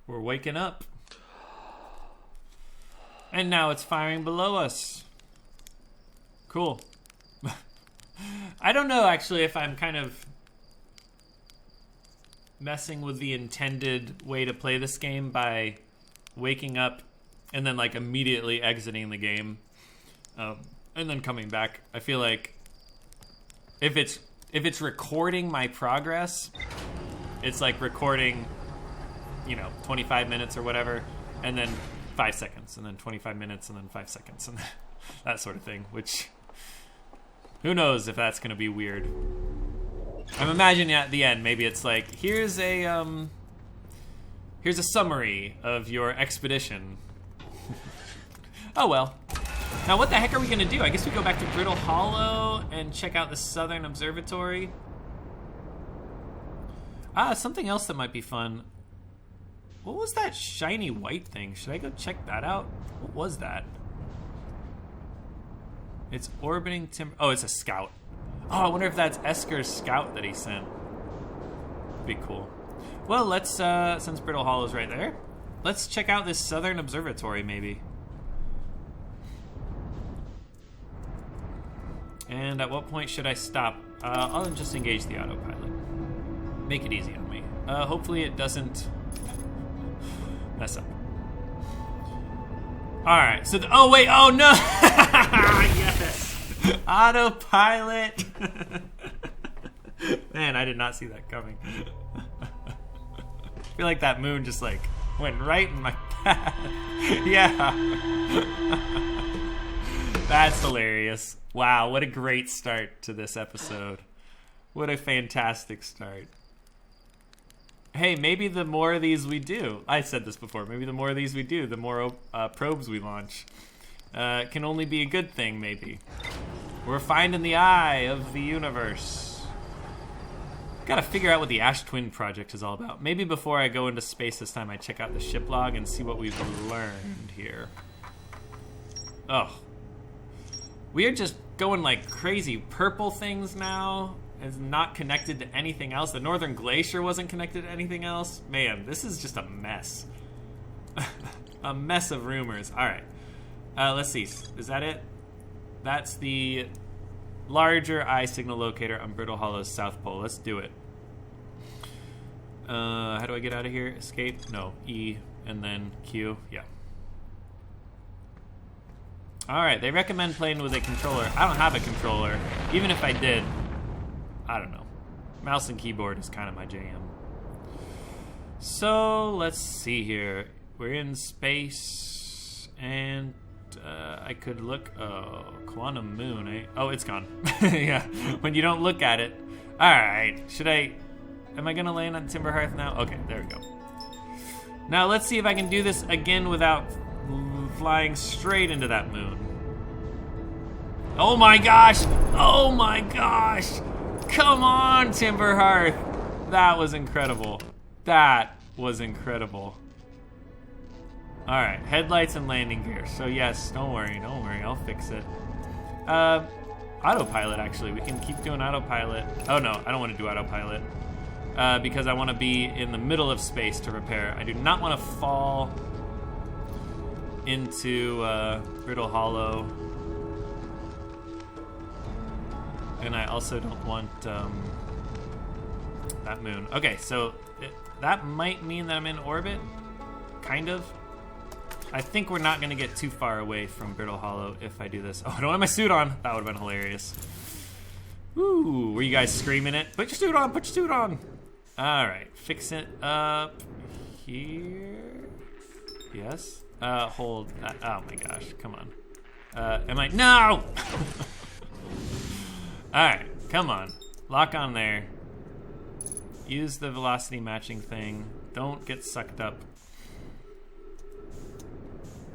We're waking up. And now it's firing below us. Cool. I don't know, actually, if I'm kind of messing with the intended way to play this game by waking up and then, like, immediately exiting the game. And then coming back. I feel like if it's recording my progress, it's like recording, 25 minutes or whatever, and then 5 seconds, and then 25 minutes, and then 5 seconds, and that sort of thing, which, who knows if that's going to be weird. I'm imagining at the end, maybe it's like, here's a summary of your expedition. Oh well. Now what the heck are we going to do? I guess we go back to Brittle Hollow and check out the Southern Observatory. Something else that might be fun. What was that shiny white thing? Should I go check that out? What was that? It's orbiting timber. Oh, it's a scout. Oh, I wonder if that's Esker's scout that he sent. Be cool. Well, let's, since Brittle Hollow's right there, let's check out this Southern Observatory, maybe. And at what point should I stop? I'll just engage the autopilot. Make it easy on me. Hopefully it doesn't mess up. Alright, so oh wait, oh no! Yes! Autopilot! Man, I did not see that coming. I feel like that moon just like went right in my path. Yeah. That's hilarious. Wow, what a great start to this episode. What a fantastic start. Hey, maybe the more of these we do, I said this before, maybe the more of these we do, the more probes we launch. Can only be a good thing, maybe. We're finding the eye of the universe. Gotta figure out what the Ash Twin Project is all about. Maybe before I go into space this time, I check out the ship log and see what we've learned here. Oh. We are just going like crazy purple things now. It's not connected to anything else. The Northern Glacier wasn't connected to anything else. Man, this is just a mess. A mess of rumors. All right. Let's see. Is that it? That's the larger eye signal locator on Brittle Hollow's South Pole. Let's do it. How do I get out of here? Escape? No. E and then Q. Yeah. Alright, they recommend playing with a controller. I don't have a controller. Even if I did, I don't know. Mouse and keyboard is kind of my jam. So, let's see here. We're in space, and I could look... Oh, quantum moon, eh? Oh, it's gone. Yeah, when you don't look at it. Alright, should I... Am I going to land on Timber Hearth now? Okay, there we go. Now, let's see if I can do this again without flying straight into that moon. Oh my gosh! Oh my gosh! Come on, Timber Hearth! That was incredible. That was incredible. Alright, headlights and landing gear. So yes, don't worry, I'll fix it. Autopilot, actually. We can keep doing autopilot. Oh no, I don't want to do autopilot. Because I want to be in the middle of space to repair. I do not want to fall into Brittle Hollow. And I also don't want that moon. Okay, so that might mean that I'm in orbit. Kind of. I think we're not going to get too far away from Brittle Hollow if I do this. Oh, I don't have my suit on. That would have been hilarious. Woo, were you guys screaming it? Put your suit on, put your suit on. All right, fix it up here. Yes. Hold. Oh my gosh, come on. Am I? No! All right, come on. Lock on there. Use the velocity matching thing. Don't get sucked up.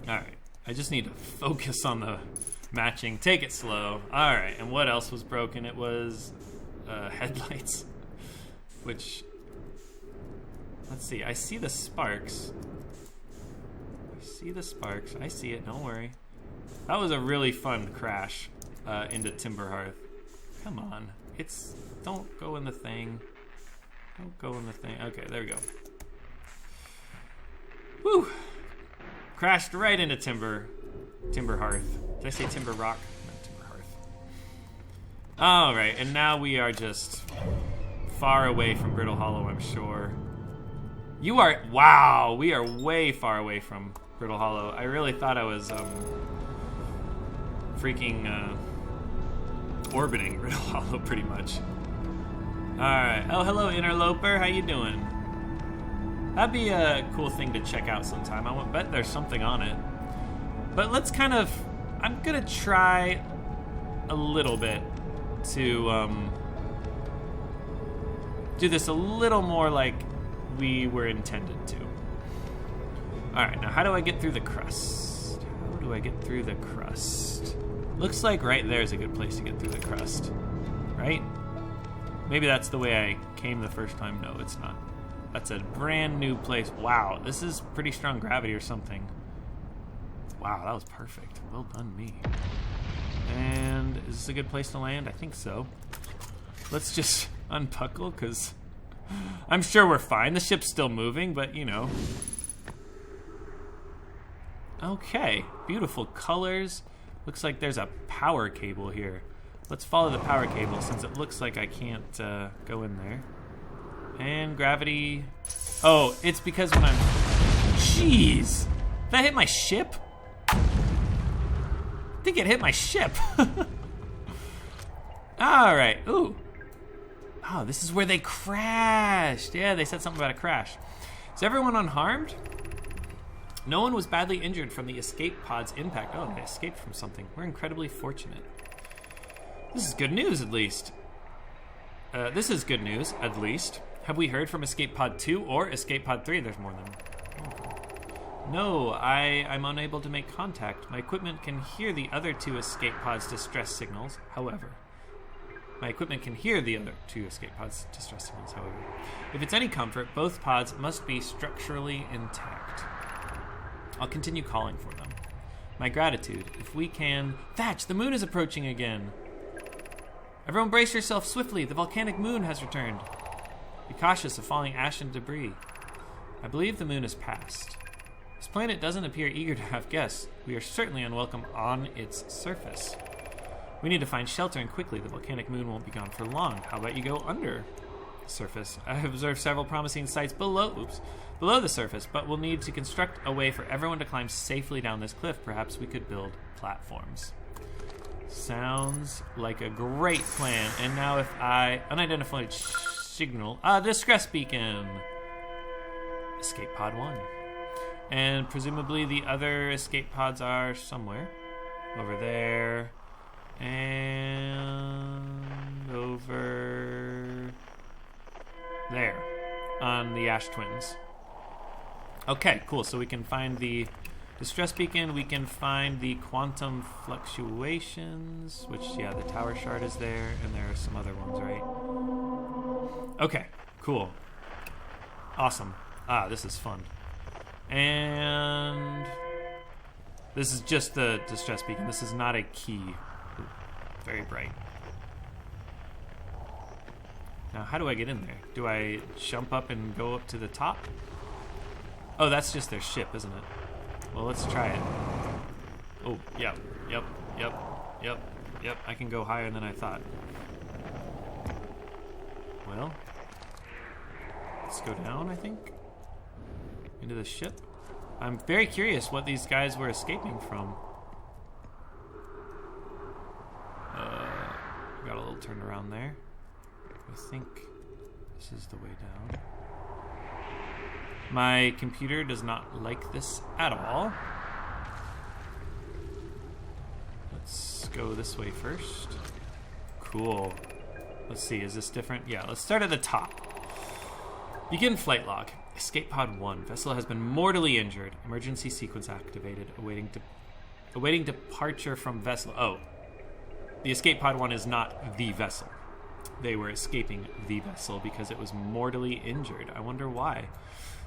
All right, I just need to focus on the matching. Take it slow. All right, and what else was broken? It was headlights, which, let's see. I see the sparks. I see the sparks. I see it. Don't worry. That was a really fun crash into Timber Hearth. Come on. Don't go in the thing. Don't go in the thing. Okay, there we go. Crashed right into Timber Hearth. Did I say Timber Rock? No, Timber Hearth. Alright, and now we are just far away from Brittle Hollow, I'm sure. You are... Wow, we are way far away from Brittle Hollow. I really thought I was, freaking, orbiting Brittle Hollow pretty much. Alright. Oh, hello, Interloper. How you doing? That'd be a cool thing to check out sometime. I bet there's something on it. But let's kind of... I'm gonna try a little bit to do this a little more like we were intended to. Alright, now how do I get through the crust? How do I get through the crust? Looks like right there is a good place to get through the crust. Right? Maybe that's the way I came the first time. No, it's not. That's a brand new place. Wow, this is pretty strong gravity or something. Wow, that was perfect. Well done, me. And is this a good place to land? I think so. Let's just unbuckle, because I'm sure we're fine. The ship's still moving, but you know. Okay, beautiful colors. Looks like there's a power cable here. Let's follow the power cable since it looks like I can't go in there. And gravity. Oh, it's because when I'm... Jeez! Did that hit my ship? I think it hit my ship. Alright, ooh. Oh, this is where they crashed. Yeah, they said something about a crash. Is everyone unharmed? No one was badly injured from the escape pod's impact. Oh, they escaped from something. We're incredibly fortunate. This is good news, at least. This is good news, at least. Have we heard from Escape Pod 2 or Escape Pod 3? There's more than one. No, I'm unable to make contact. My equipment can hear the other two escape pods' distress signals, however. If it's any comfort, both pods must be structurally intact. I'll continue calling for them. My gratitude. If we can... Thatch, the moon is approaching again. Everyone brace yourself swiftly. The volcanic moon has returned. Be cautious of falling ash and debris. I believe the moon has passed. This planet doesn't appear eager to have guests. We are certainly unwelcome on its surface. We need to find shelter and quickly. The volcanic moon won't be gone for long. How about you go under the surface? I have observed several promising sites below the surface, but we'll need to construct a way for everyone to climb safely down this cliff. Perhaps we could build platforms. Sounds like a great plan. And now if I... Unidentified signal. Distress beacon. Escape pod 1. And presumably the other escape pods are somewhere. Over there. And over there. On the Ash Twins. Okay, cool. So we can find the distress beacon. We can find the quantum fluctuations, which, yeah, the tower shard is there, and there are some other ones, right? Okay, cool. Awesome. This is fun. And this is just the distress beacon. This is not a key. Ooh, very bright. Now, how do I get in there? Do I jump up and go up to the top? Oh, that's just their ship, isn't it? Well, let's try it. Oh, yep. I can go higher than I thought. Well, let's go down, I think. Into the ship. I'm very curious what these guys were escaping from. Got a little turned around there. I think this is the way down. My computer does not like this at all. Let's go this way first. Cool. Let's see, is this different? Yeah, let's start at the top. Begin flight log. Escape pod 1. Vessel has been mortally injured. Emergency sequence activated. Awaiting departure from vessel. Oh. The escape pod 1 is not the vessel. They were escaping the vessel because it was mortally injured. I wonder why.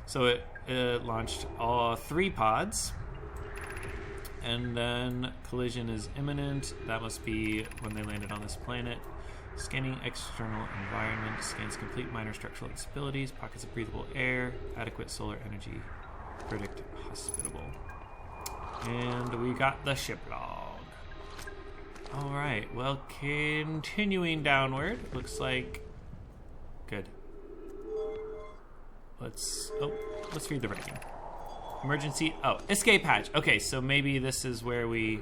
So it launched all 3 pods. And then collision is imminent. That must be when they landed on this planet. Scanning external environment. Scans complete minor structural instabilities. Pockets of breathable air. Adequate solar energy. Predict hospitable. And we got the ship log. Alright, well, continuing downward. Looks like... Good. Let's read the writing. Emergency... Oh, escape hatch. Okay, so maybe this is where we...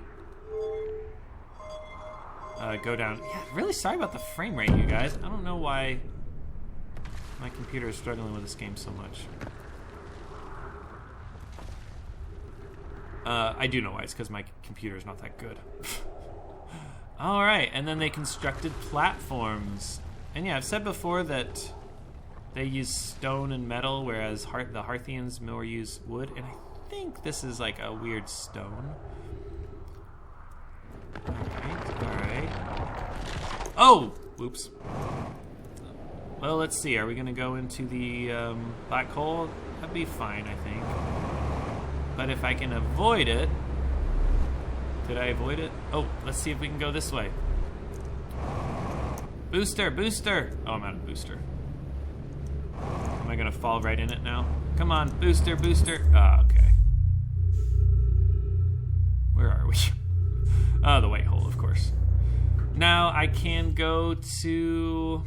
go down. Yeah, really sorry about the frame rate, you guys. I don't know why my computer is struggling with this game so much. I do know why. It's because my computer is not that good. Alright, and then they constructed platforms. And yeah, I've said before that they use stone and metal, whereas the Harthians more use wood. And I think this is like a weird stone. Alright. Oh! Whoops. Well, let's see. Are we going to go into the black hole? That'd be fine, I think. But if I can avoid it... Did I avoid it? Oh, let's see if we can go this way. Booster! Booster! Oh, I'm out of booster. Am I going to fall right in it now? Come on, booster! Booster! Ah, okay. Where are we? Oh, the white hole, of course. Now I can go to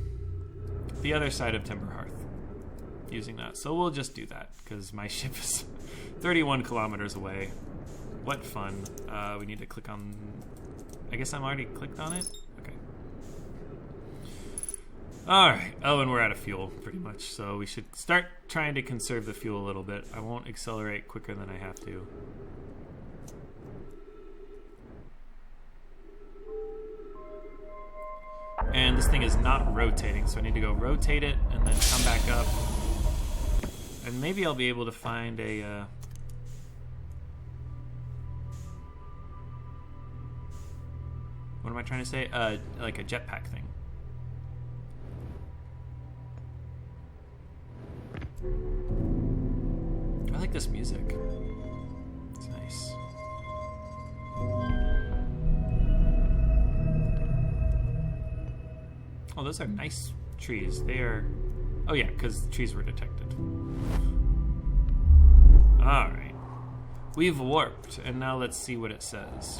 the other side of Timber Hearth using that. So we'll just do that because my ship is 31 kilometers away. What fun. We need to click on... I guess I'm already clicked on it? Okay. Alright. Oh, and we're out of fuel, pretty much. So we should start trying to conserve the fuel a little bit. I won't accelerate quicker than I have to. And this thing is not rotating, so I need to go rotate it and then come back up. And maybe I'll be able to find a... what am I trying to say? Like a jetpack thing. I like this music. It's nice. Oh, those are nice trees. They are... Oh yeah, because the trees were detected. Alright. We've warped, and now let's see what it says.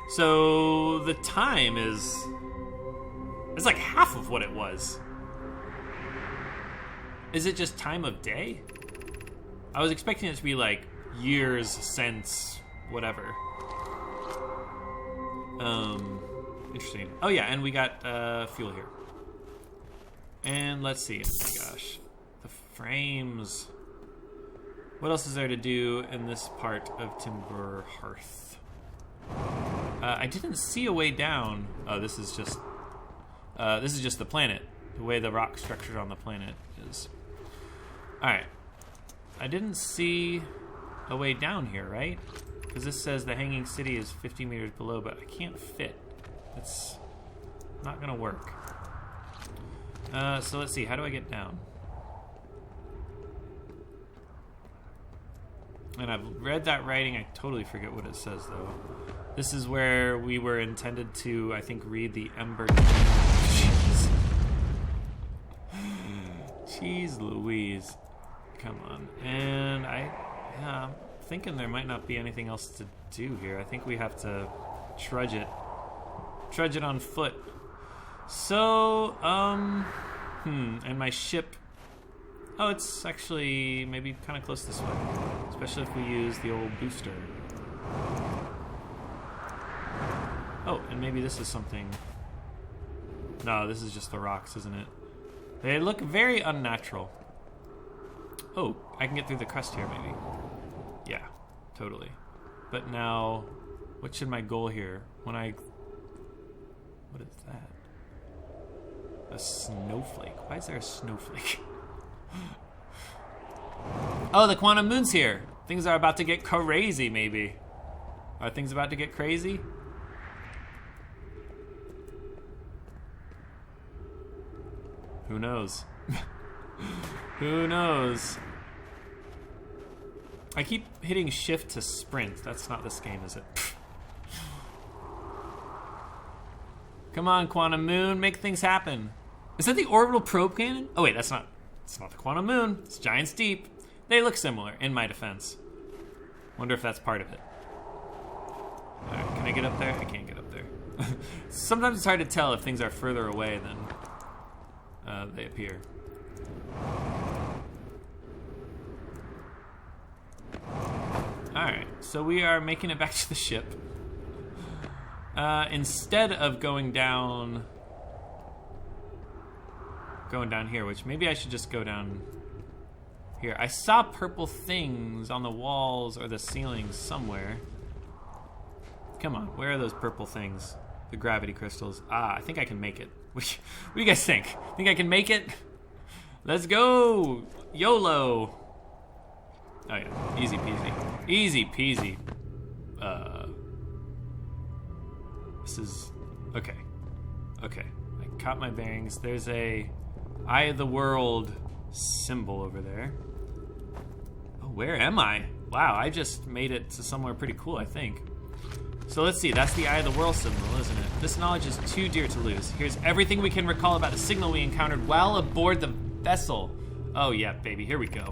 So the time is... It's like half of what it was. Is it just time of day? I was expecting it to be like years since whatever. Interesting. Oh yeah, and we got fuel here. And let's see. Oh my gosh. The frames. What else is there to do in this part of Timber Hearth? I didn't see a way down. Oh, this is just the planet. The way the rock structured on the planet is. Alright. I didn't see a way down here, right? Because this says the hanging city is 50 meters below, but I can't fit. It's not gonna work. So let's see, how do I get down? And I've read that writing, I totally forget what it says though. This is where we were intended to, I think, read the Ember. Jeez. Jeez Louise. Come on. And I'm thinking there might not be anything else to do here. I think we have to trudge it on foot. So, and my ship, oh, it's actually maybe kind of close this way, especially if we use the old booster. Oh, and maybe this is something. No, this is just the rocks, isn't it? They look very unnatural. Oh, I can get through the crust here, maybe. Yeah, totally. But now, what should my goal here? What is that? A snowflake. Why is there a snowflake? Oh, the quantum moon's here. Things are about to get crazy, maybe. Are things about to get crazy? Who knows? Who knows? I keep hitting shift to sprint. That's not this game, is it? Come on, Quantum Moon, make things happen. Is that the orbital probe cannon? Oh wait, that's not. It's not the Quantum Moon. It's Giant's Deep. They look similar, in my defense. Wonder if that's part of it. Alright, can I get up there? I can't get up there. Sometimes it's hard to tell if things are further away than they appear. Alright, so we are making it back to the ship. Instead of going down here, which maybe I should just go down here. I saw purple things on the walls or the ceilings somewhere. Come on, where are those purple things? The gravity crystals. I think I can make it. What do you guys think? Think I can make it? Let's go! YOLO! Oh yeah, easy peasy. Easy peasy. This is... Okay. Okay. I caught my bearings. There's a Eye of the World symbol over there. Oh, where am I? Wow, I just made it to somewhere pretty cool, I think. So let's see, that's the Eye of the World symbol, isn't it? This knowledge is too dear to lose. Here's everything we can recall about the signal we encountered while aboard the vessel. Oh yeah, baby, here we go.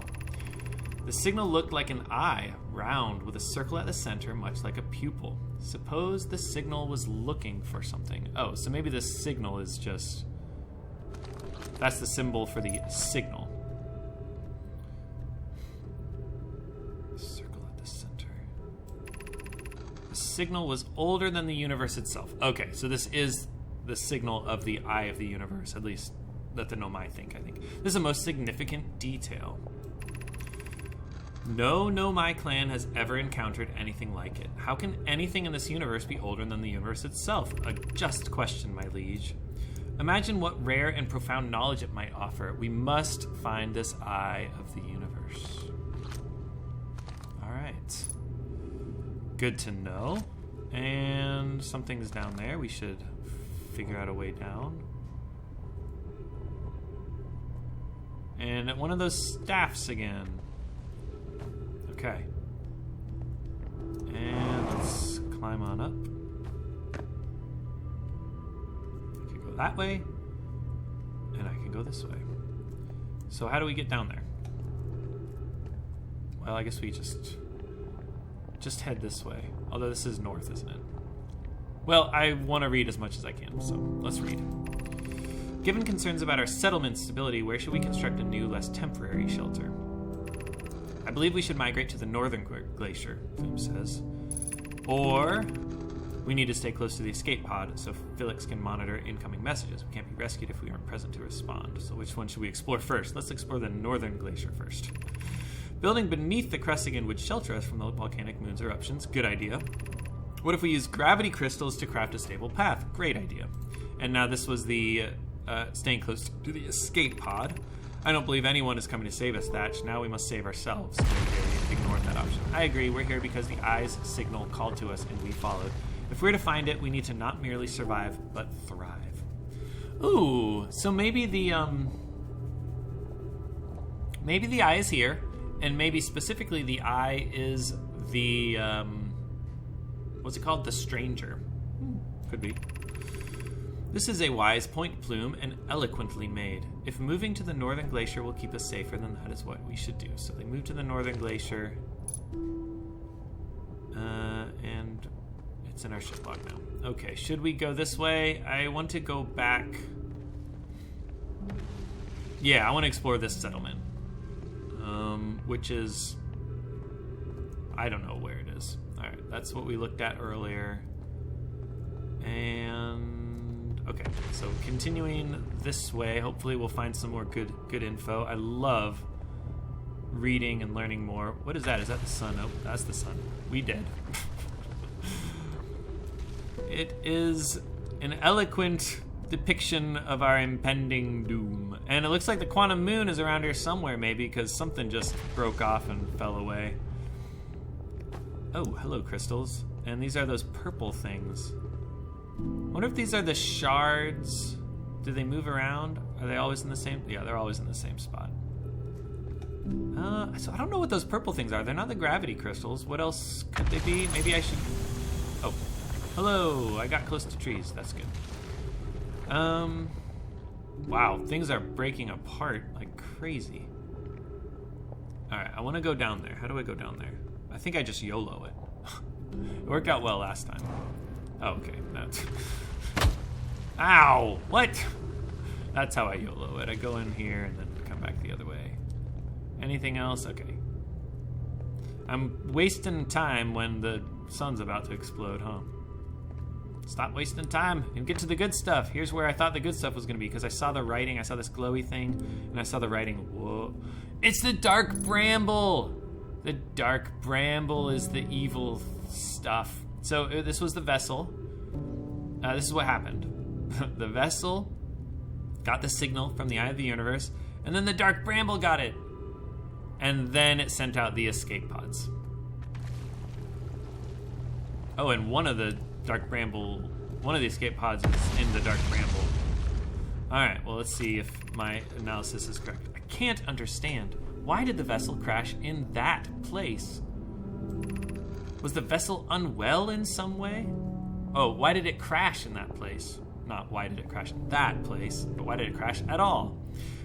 The signal looked like an eye, round, with a circle at the center, much like a pupil. Suppose the signal was looking for something. Oh, so maybe this signal is just... That's the symbol for the signal. Circle at the center. The signal was older than the universe itself. Okay, so this is the signal of the eye of the universe, at least let the Nomai think, I think. This is the most significant detail. No Nomai clan has ever encountered anything like it. How can anything in this universe be older than the universe itself? A just question, my liege. Imagine what rare and profound knowledge it might offer. We must find this eye of the universe. Alright. Good to know. And something's down there. We should figure out a way down. And one of those staffs again. Okay. And let's climb on up. I can go that way. And I can go this way. So how do we get down there? Well, I guess we just head this way. Although this is north, isn't it? Well, I want to read as much as I can, so let's read. Given concerns about our settlement stability, where should we construct a new, less temporary shelter? I believe we should migrate to the northern glacier, Foom says. Or we need to stay close to the escape pod so Felix can monitor incoming messages. We can't be rescued if we aren't present to respond. So which one should we explore first? Let's explore the northern glacier first. Building beneath the Cressigan would shelter us from the volcanic moon's eruptions. Good idea. What if we use gravity crystals to craft a stable path? Great idea. And now this was the staying close to the escape pod. I don't believe anyone is coming to save us, Thatch. Now we must save ourselves. Maybe ignored that option. I agree. We're here because the eye's signal called to us and we followed. If we're to find it, we need to not merely survive, but thrive. Ooh, so maybe the eye is here, and maybe specifically the eye is the what's it called? The stranger. Could be. This is a wise point plume and eloquently made. If moving to the northern glacier will keep us safer, then that is what we should do. So they move to the northern glacier, and it's in our ship log now. Okay, should we go this way? I want to go back. Yeah, I want to explore this settlement, which is, I don't know where it is. All right, that's what we looked at earlier, and. Okay, so continuing this way, hopefully we'll find some more good info. I love reading and learning more. What is that? Is that the sun? Oh, that's the sun. We dead. It is an eloquent depiction of our impending doom. And it looks like the quantum moon is around here somewhere, maybe, because something just broke off and fell away. Oh, hello, crystals. And these are those purple things. I wonder if these are the shards. Do they move around? Are they always in the same? Yeah, they're always in the same spot. So I don't know what those purple things are. They're not the gravity crystals. What else could they be? Maybe I should... Oh, hello. I got close to trees. That's good. Wow, things are breaking apart like crazy. Alright, I want to go down there. How do I go down there? I think I just YOLO it. It worked out well last time. Oh, okay. That's... Ow! What? That's how I YOLO it. I go in here and then come back the other way. Anything else? Okay. I'm wasting time when the sun's about to explode, huh? Stop wasting time and get to the good stuff. Here's where I thought the good stuff was going to be, because I saw the writing. I saw this glowy thing, and I saw the writing. Whoa. It's the Dark Bramble! The Dark Bramble is the evil stuff. So this was the vessel. This is what happened. The vessel got the signal from the Eye of the Universe, and then the Dark Bramble got it. And then it sent out the escape pods. Oh, and one of the escape pods is in the Dark Bramble. Alright, well, let's see if my analysis is correct. I can't understand. Why did the vessel crash in that place? Was the vessel unwell in some way? Oh, why did it crash in that place? Not why did it crash in that place, but why did it crash at all?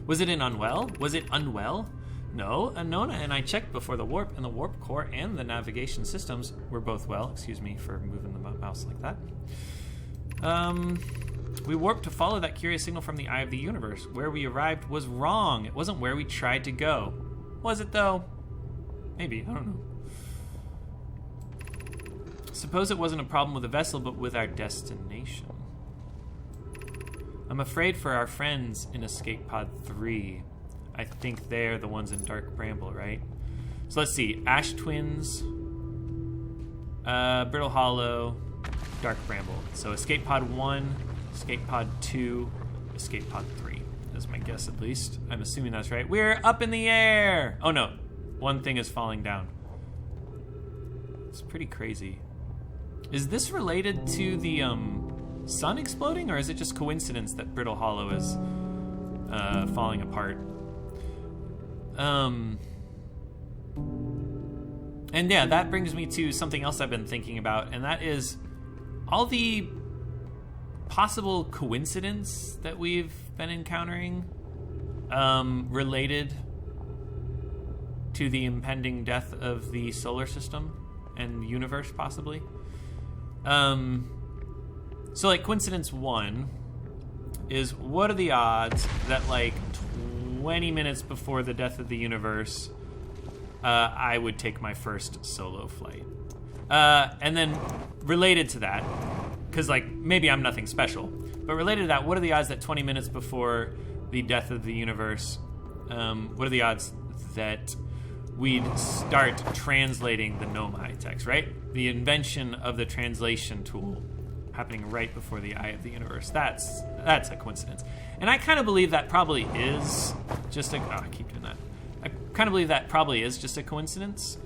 Was it unwell? Was it unwell? No, Nona and I checked before the warp, and the warp core and the navigation systems were both well. Excuse me for moving the mouse like that. We warped to follow that curious signal from the Eye of the Universe. Where we arrived was wrong. It wasn't where we tried to go. Was it, though? Maybe. I don't know. Suppose it wasn't a problem with the vessel, but with our destination. I'm afraid for our friends in Escape Pod 3. I think they're the ones in Dark Bramble, right? So let's see. Ash Twins, Brittle Hollow, Dark Bramble. So Escape Pod 1, Escape Pod 2, Escape Pod 3. That's my guess, at least. I'm assuming that's right. We're up in the air! Oh, no. One thing is falling down. It's pretty crazy. Is this related to the sun exploding, or is it just coincidence that Brittle Hollow is falling apart? And yeah, that brings me to something else I've been thinking about, and that is all the possible coincidence that we've been encountering related to the impending death of the solar system and universe, possibly. So like coincidence 1 is, what are the odds that like 20 minutes before the death of the universe, I would take my first solo flight. And then related to that, because like maybe I'm nothing special, but related to that, what are the odds that 20 minutes before the death of the universe, what are the odds that we'd start translating the Nomai text, right? The invention of the translation tool happening right before the Eye of the Universe. That's a coincidence. And I kind of believe that probably is just a... Oh, I keep doing that. I kind of believe that probably is just a coincidence,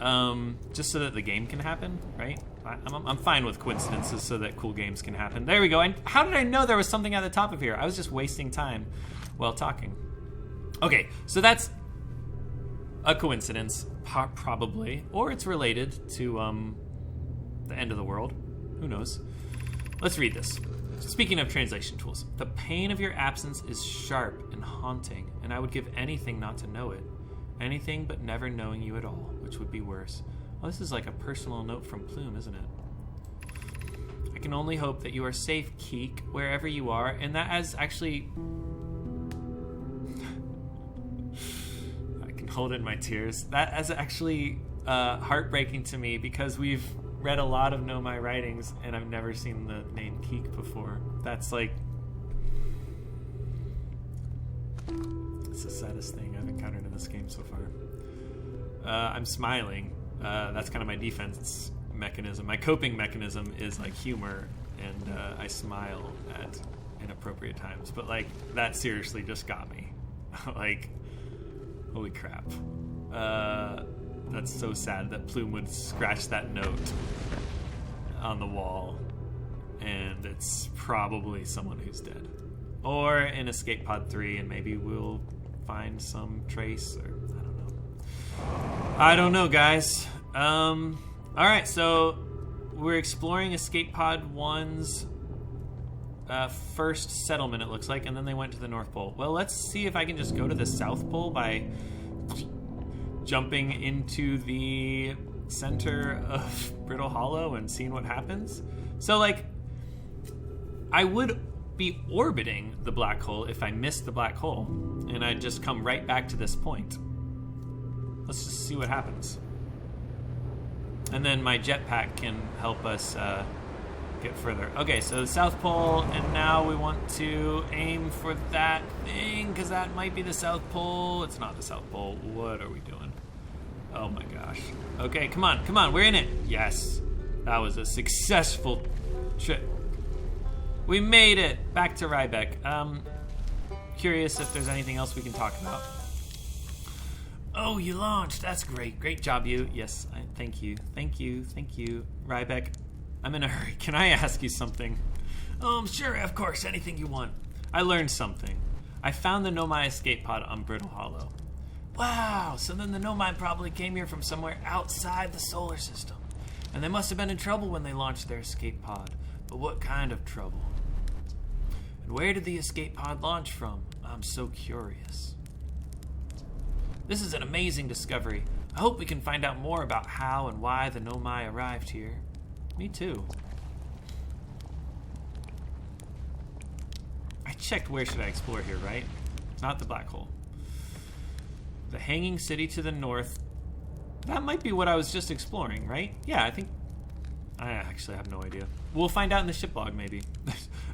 just so that the game can happen, right? I'm fine with coincidences so that cool games can happen. There we go. And how did I know there was something at the top of here? I was just wasting time while talking. Okay, so that's a coincidence, probably. Or it's related to the end of the world. Who knows? Let's read this. Speaking of translation tools, the pain of your absence is sharp and haunting, and I would give anything not to know it. Anything but never knowing you at all, which would be worse. Well, this is like a personal note from Plume, isn't it? I can only hope that you are safe, Keek, wherever you are, and that as actually... I can hold in my tears. That is actually heartbreaking to me, because we've read a lot of Nomai writings, and I've never seen the name Keek before. That's like... It's the saddest thing I've encountered in this game so far. I'm smiling. That's kind of my defense mechanism. My coping mechanism is like humor, and I smile at inappropriate times. But like, that seriously just got me. Like, holy crap. That's so sad that Plume would scratch that note on the wall, and it's probably someone who's dead. Or in Escape Pod 3, and maybe we'll find some trace, or I don't know, guys. Alright, so we're exploring Escape Pod 1's first settlement, it looks like, and then they went to the North Pole. Well, let's see if I can just go to the South Pole by jumping into the center of Brittle Hollow and seeing what happens. So, like, I would be orbiting the black hole if I missed the black hole, and I'd just come right back to this point. Let's just see what happens. And then my jetpack can help us get further. Okay, so the South Pole, and now we want to aim for that thing, because that might be the South Pole. It's not the South Pole. What are we doing? Oh my gosh. Okay, come on, we're in it. Yes, that was a successful trip. We made it back to Rybeck. Curious if there's anything else we can talk about. Oh, you launched. That's great. Great job, you. Yes, thank you. Rybeck, I'm in a hurry. Can I ask you something? Sure, of course. Anything you want. I learned something. I found the Nomai escape pod on Brittle Hollow. Wow, so then the Nomai probably came here from somewhere outside the solar system. And they must have been in trouble when they launched their escape pod. But what kind of trouble? And where did the escape pod launch from? I'm so curious. This is an amazing discovery. I hope we can find out more about how and why the Nomai arrived here. Me too. I checked where should I explore here, right? It's not the black hole. The hanging city to the north. That might be what I was just exploring, right? Yeah, I actually have no idea. We'll find out in the ship log, maybe.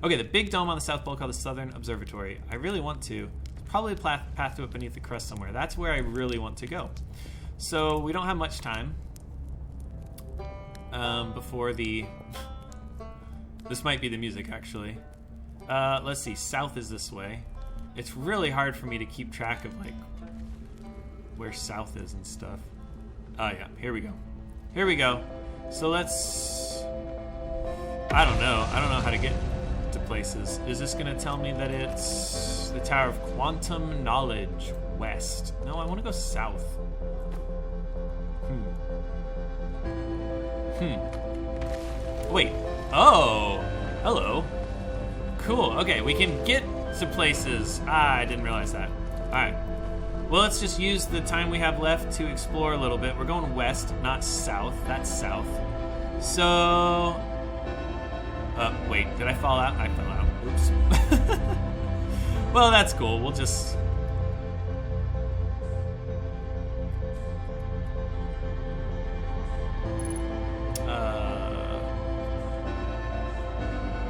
Okay, the big dome on the South Pole called the Southern Observatory. I really want to. Probably a path to it beneath the crust somewhere. That's where I really want to go. So we don't have much time before the... This might be the music, actually. Let's see. South is this way. It's really hard for me to keep track of, like, where south is and stuff. Oh, yeah. Here we go. So let's... I don't know how to get to places. Is this going to tell me that it's the Tower of Quantum Knowledge west? No, I want to go south. Wait. Oh, hello. Cool. Okay, we can get to places. I didn't realize that. All right. Well, let's just use the time we have left to explore a little bit. We're going west, not south. That's south. So... wait, did I fall out? I fell out. Oops. Well, that's cool. We'll just...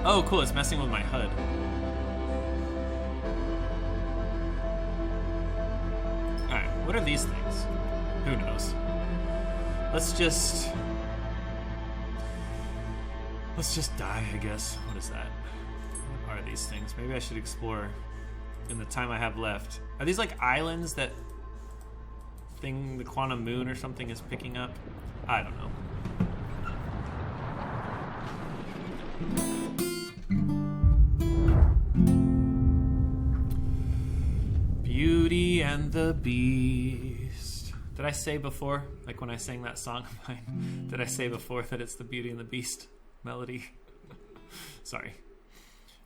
Oh, cool. It's messing with my HUD. Alright, what are these things? Who knows? Let's just die, I guess. What is that? What are these things? Maybe I should explore in the time I have left. Are these like islands that the quantum moon or something is picking up? I don't know. Beauty and the Beast. Did I say before, like when I sang that song of mine, did I say before that it's the Beauty and the Beast melody? Sorry.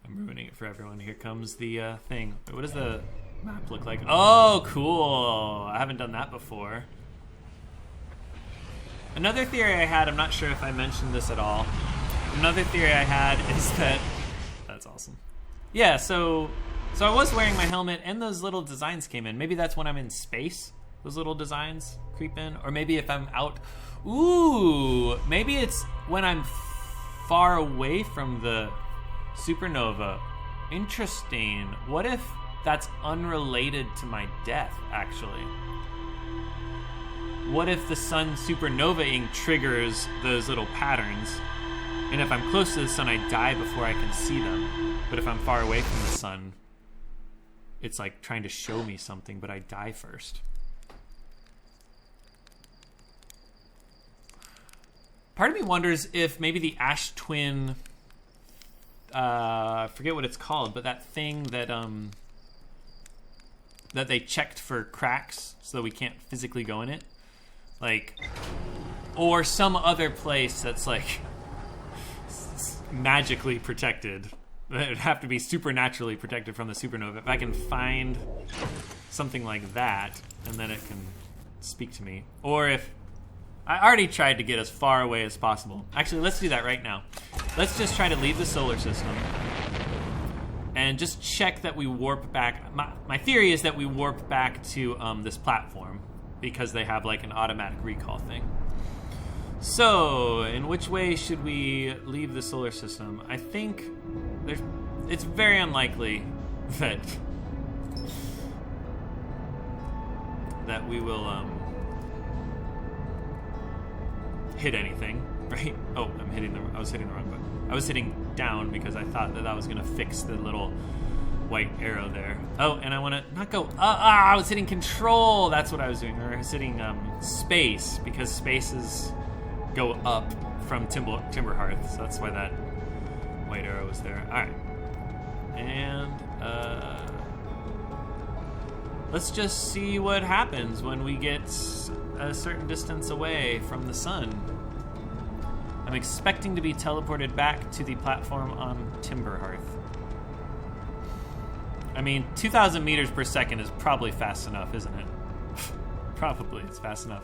I'm ruining it for everyone. Here comes the thing. Wait, what does the map look like? Oh, cool. I haven't done that before. Another theory I had, I'm not sure if I mentioned this at all. Another theory I had is that... That's awesome. Yeah, so I was wearing my helmet and those little designs came in. Maybe that's when I'm in space. Those little designs creep in. Or maybe if I'm out... Ooh! Maybe it's when I'm far away from the supernova. Interesting. What if that's unrelated to my death, actually? What if the sun supernova-ing triggers those little patterns, and if I'm close to the sun, I die before I can see them, but if I'm far away from the sun, it's like trying to show me something, but I die first. Part of me wonders if maybe the ash twin, I forget what it's called, but that thing that that they checked for cracks so that we can't physically go in it, like, or some other place that's like magically protected. It would have to be supernaturally protected from the supernova. If I can find something like that, and then it can speak to me. Or if... I already tried to get as far away as possible. Actually, let's do that right now. Let's just try to leave the solar system. And just check that we warp back. My theory is that we warp back to this platform. Because they have like an automatic recall thing. So, in which way should we leave the solar system? I think it's very unlikely that we will hit anything, right? Oh, I was hitting the wrong button. I was hitting down because I thought that was gonna fix the little white arrow there. Oh, and I want to not go. I was hitting control. That's what I was doing. Or I was hitting space because spaces go up from Timber Hearth. So that's why that white arrow was there. All right, and let's just see what happens when we get a certain distance away from the sun. I'm expecting to be teleported back to the platform on Timber Hearth. I mean, 2,000 meters per second is probably fast enough, isn't it? Probably, it's fast enough.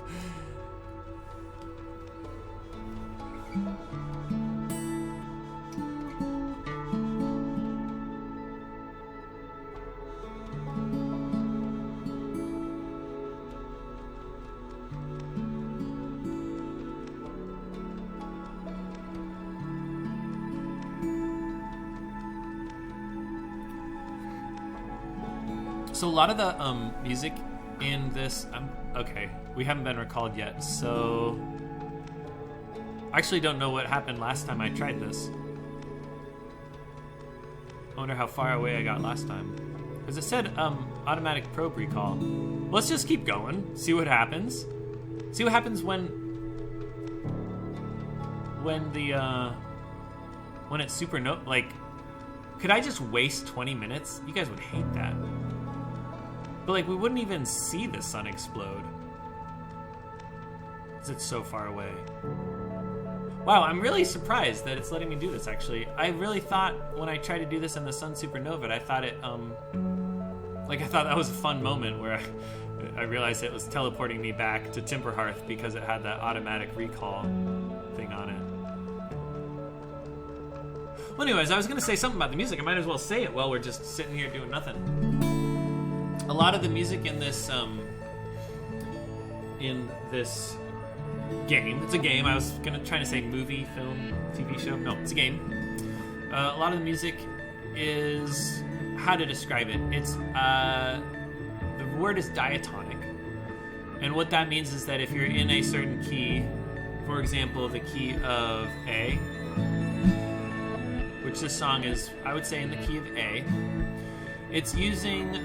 So a lot of the music in this, okay, we haven't been recalled yet, so I actually don't know what happened last time I tried this. I wonder how far away I got last time. Because it said automatic probe recall. Let's just keep going, see what happens. See what happens when it's supernova, like, could I just waste 20 minutes? You guys would hate that. But, like, we wouldn't even see the sun explode. Because it's so far away. Wow, I'm really surprised that it's letting me do this, actually. I really thought, when I tried to do this in the sun supernova, I thought it, I thought that was a fun moment where I realized it was teleporting me back to Timber Hearth because it had that automatic recall thing on it. Well, anyways, I was going to say something about the music. I might as well say it while we're just sitting here doing nothing. A lot of the music in this game, it's a game. I was trying to say movie, film, TV show. No, it's a game. A lot of the music is, how to describe it? It's the word is diatonic, and what that means is that if you're in a certain key, for example, the key of A, which this song is, I would say, in the key of A, it's using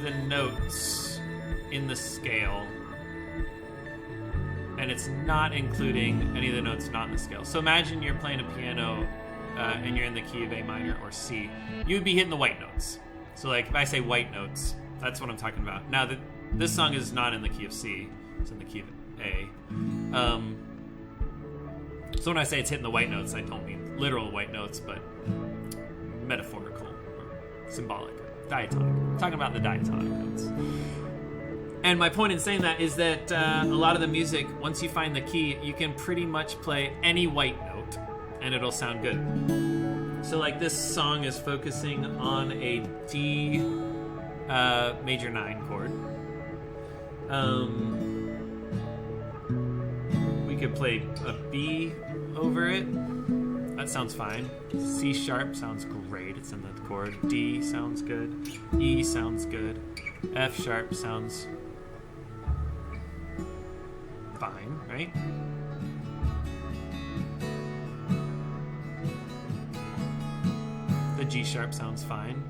the notes in the scale, and it's not including any of the notes not in the scale. So imagine you're playing a piano and you're in the key of A minor or C. You would be hitting the white notes. So, like, if I say white notes, that's what I'm talking about. Now, this song is not in the key of C. It's in the key of A. So when I say it's hitting the white notes, I don't mean literal white notes, but metaphorical or symbolic. Diatonic. I'm talking about the diatonic notes. And my point in saying that is that a lot of the music, once you find the key, you can pretty much play any white note and it'll sound good. So, like, this song is focusing on a D major 9 chord. We could play a B over it. That sounds fine. C sharp sounds great. It's in the chord. D sounds good. E sounds good. F sharp sounds fine, right? The G sharp sounds fine.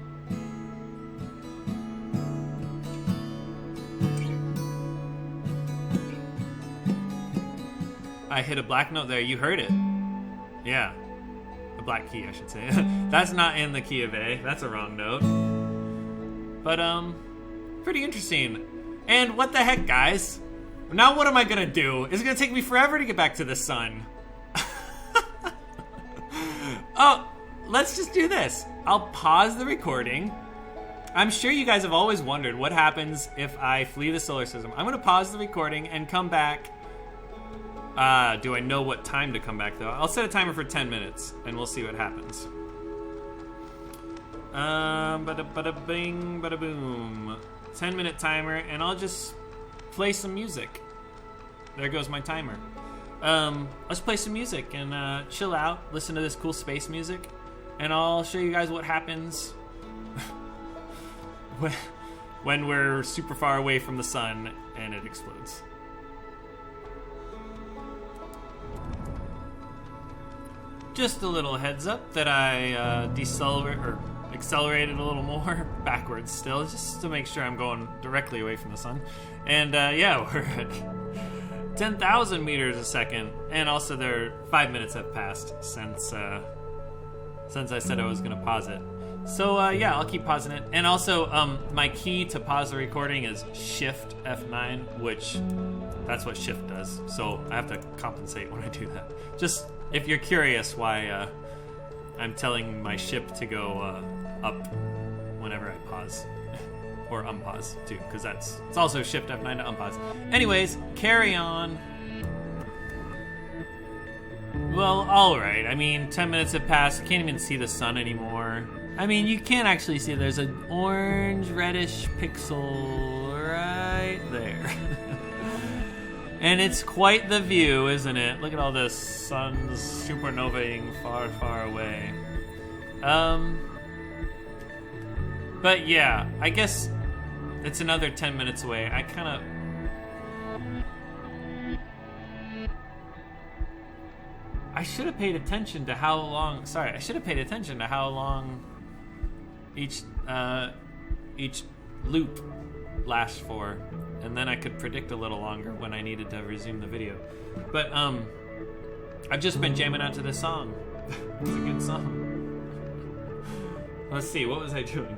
I hit a black note there. You heard it. Yeah. A black key, I should say. That's not in the key of A. That's a wrong note. But, pretty interesting. And what the heck, guys? Now what am I gonna do? It's gonna take me forever to get back to the sun. Oh, let's just do this. I'll pause the recording. I'm sure you guys have always wondered what happens if I flee the solar system. I'm going to pause the recording and come back. Do I know what time to come back, though? I'll set a timer for 10 minutes, and we'll see what happens. Bada bing, bada boom. 10-minute timer, and I'll just play some music. There goes my timer. Let's play some music and chill out, listen to this cool space music, and I'll show you guys what happens when we're super far away from the sun and it explodes. Just a little heads up that I accelerated a little more backwards still, just to make sure I'm going directly away from the sun. And yeah, we're at 10,000 meters a second, and also 5 minutes have passed since I said I was going to pause it. So yeah, I'll keep pausing it. And also, my key to pause the recording is Shift F9, which that's what Shift does. So I have to compensate when I do that. Just if you're curious why I'm telling my ship to go up whenever I pause. Or unpause, too, because it's also Shift F9 to unpause. Anyways, carry on. Well, alright. I mean, 10 minutes have passed. I can't even see the sun anymore. I mean, you can't actually see it. There's an orange, reddish pixel right there. And it's quite the view, isn't it? Look at all the suns supernovaing far, far away. But yeah, I guess it's another 10 minutes away. I should have paid attention to how long. Sorry, I should have paid attention to how long each loop lasts for, and then I could predict a little longer when I needed to resume the video. But I've just been jamming out to this song. It's a good song. Let's see, what was I doing?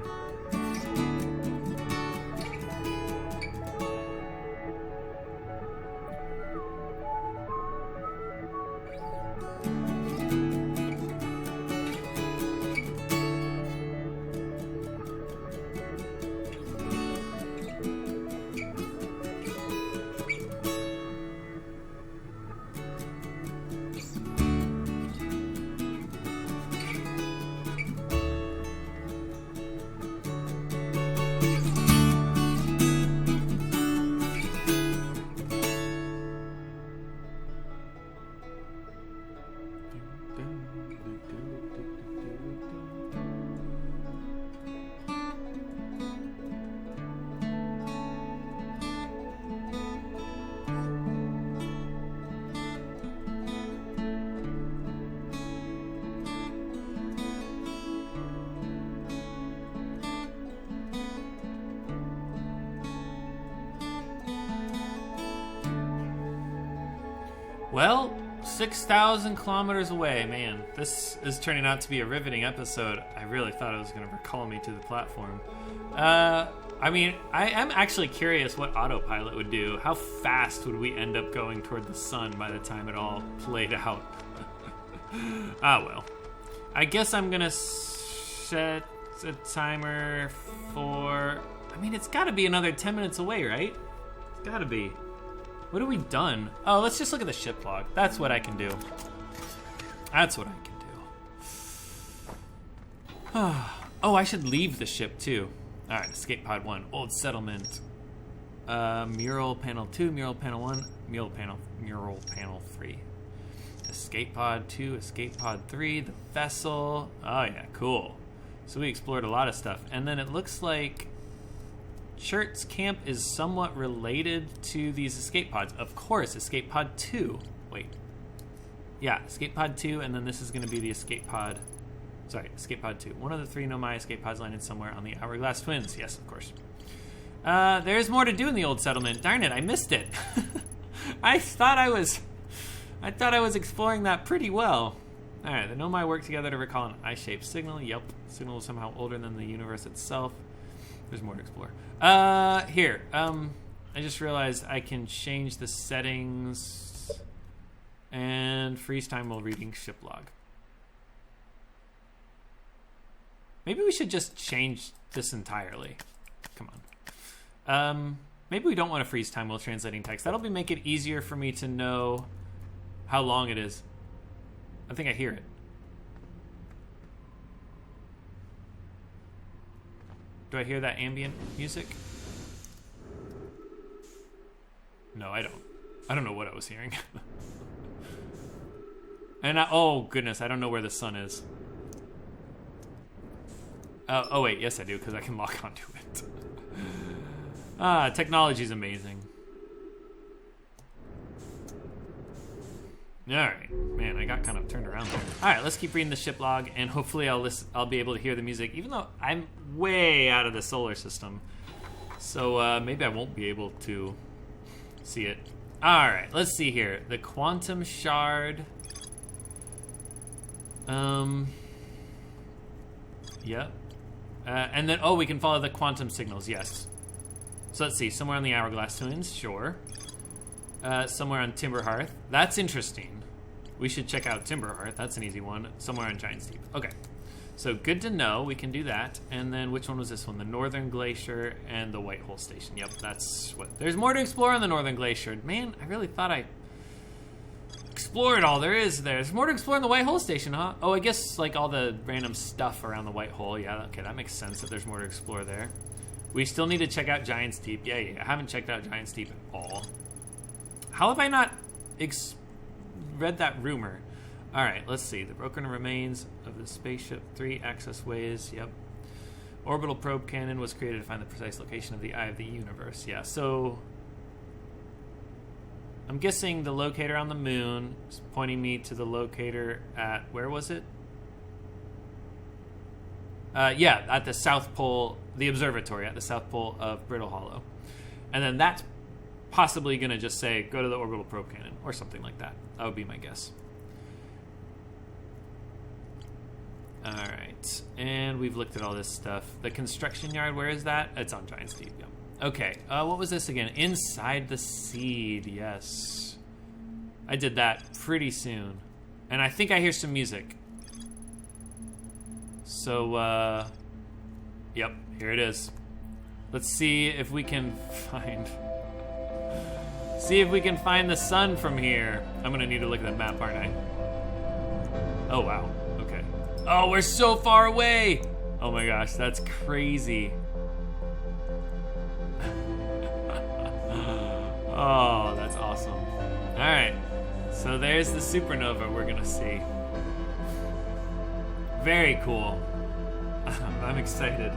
Well, 6,000 kilometers away, man. This is turning out to be a riveting episode. I really thought it was going to recall me to the platform. I mean, I am actually curious what autopilot would do. How fast would we end up going toward the sun by the time it all played out? Ah, well. I guess I'm going to set a timer for... I mean, it's got to be another 10 minutes away, right? It's got to be. What have we done? Oh, let's just look at the ship log. That's what I can do. That's what I can do. Oh, I should leave the ship, too. All right, escape pod 1. Old settlement. Mural panel 2, mural panel 1, mural panel 3. Escape pod 2, escape pod 3, the vessel. Oh, yeah, cool. So we explored a lot of stuff. And then it looks like Chert's camp is somewhat related to these escape pods. Of course, escape pod 2. Wait. Yeah, escape pod 2, and then this is going to be the escape pod. Sorry, escape pod 2. One of the 3 Nomai escape pods landed somewhere on the Hourglass Twins. Yes, of course. There's more to do in the old settlement. Darn it, I missed it. I thought I was exploring that pretty well. All right, the Nomai work together to recall an eye-shaped signal. Yep, signal is somehow older than the universe itself. There's more to explore. Here. I just realized I can change the settings and freeze time while reading ship log. Maybe we should just change this entirely. Come on. Maybe we don't want to freeze time while translating text. That'll make it easier for me to know how long it is. I think I hear it. Do I hear that ambient music? No, I don't. I don't know what I was hearing. And oh goodness, I don't know where the sun is. Oh wait, yes I do, because I can lock onto it. Technology's amazing. Alright, man, I got kind of turned around there. Alright, let's keep reading the ship log, and hopefully I'll be able to hear the music, even though I'm way out of the solar system. So maybe I won't be able to see it. Alright, let's see here. The quantum shard. Yep. And then, we can follow the quantum signals, yes. So let's see, somewhere on the Hourglass Twins, sure. Somewhere on Timber Hearth. That's interesting. We should check out Timber Hearth. That's an easy one. Somewhere on Giant's Deep. Okay. So good to know. We can do that. And then which one was this one? The Northern Glacier and the White Hole Station. Yep, that's what... There's more to explore on the Northern Glacier. Man, I really thought I explored all there is there. There's more to explore in the White Hole Station, huh? Oh, I guess like all the random stuff around the White Hole. Yeah, okay, that makes sense that there's more to explore there. We still need to check out Giant's Deep. Yeah, I haven't checked out Giant's Deep at all. How have I not read that rumor? All right, let's see. The broken remains of the spaceship, 3 access ways. Yep. Orbital probe cannon was created to find the precise location of the eye of the universe. Yeah, so I'm guessing the locator on the moon is pointing me to the locator at, where was it? Yeah, at the South Pole, the observatory at the South Pole of Brittle Hollow. And then that's possibly going to just say, go to the orbital probe cannon, or something like that. That would be my guess. Alright, and we've looked at all this stuff. The construction yard, where is that? It's on Giant's Deep, yeah. Okay, what was this again? Inside the Seed, yes. I did that pretty soon. And I think I hear some music. So, yep, here it is. Let's see if we can find... See if we can find the sun from here. I'm gonna need to look at the map, aren't I? Oh, wow. Okay. Oh, we're so far away! Oh my gosh, that's crazy. Oh, that's awesome. Alright, so there's the supernova we're gonna see. Very cool. I'm excited.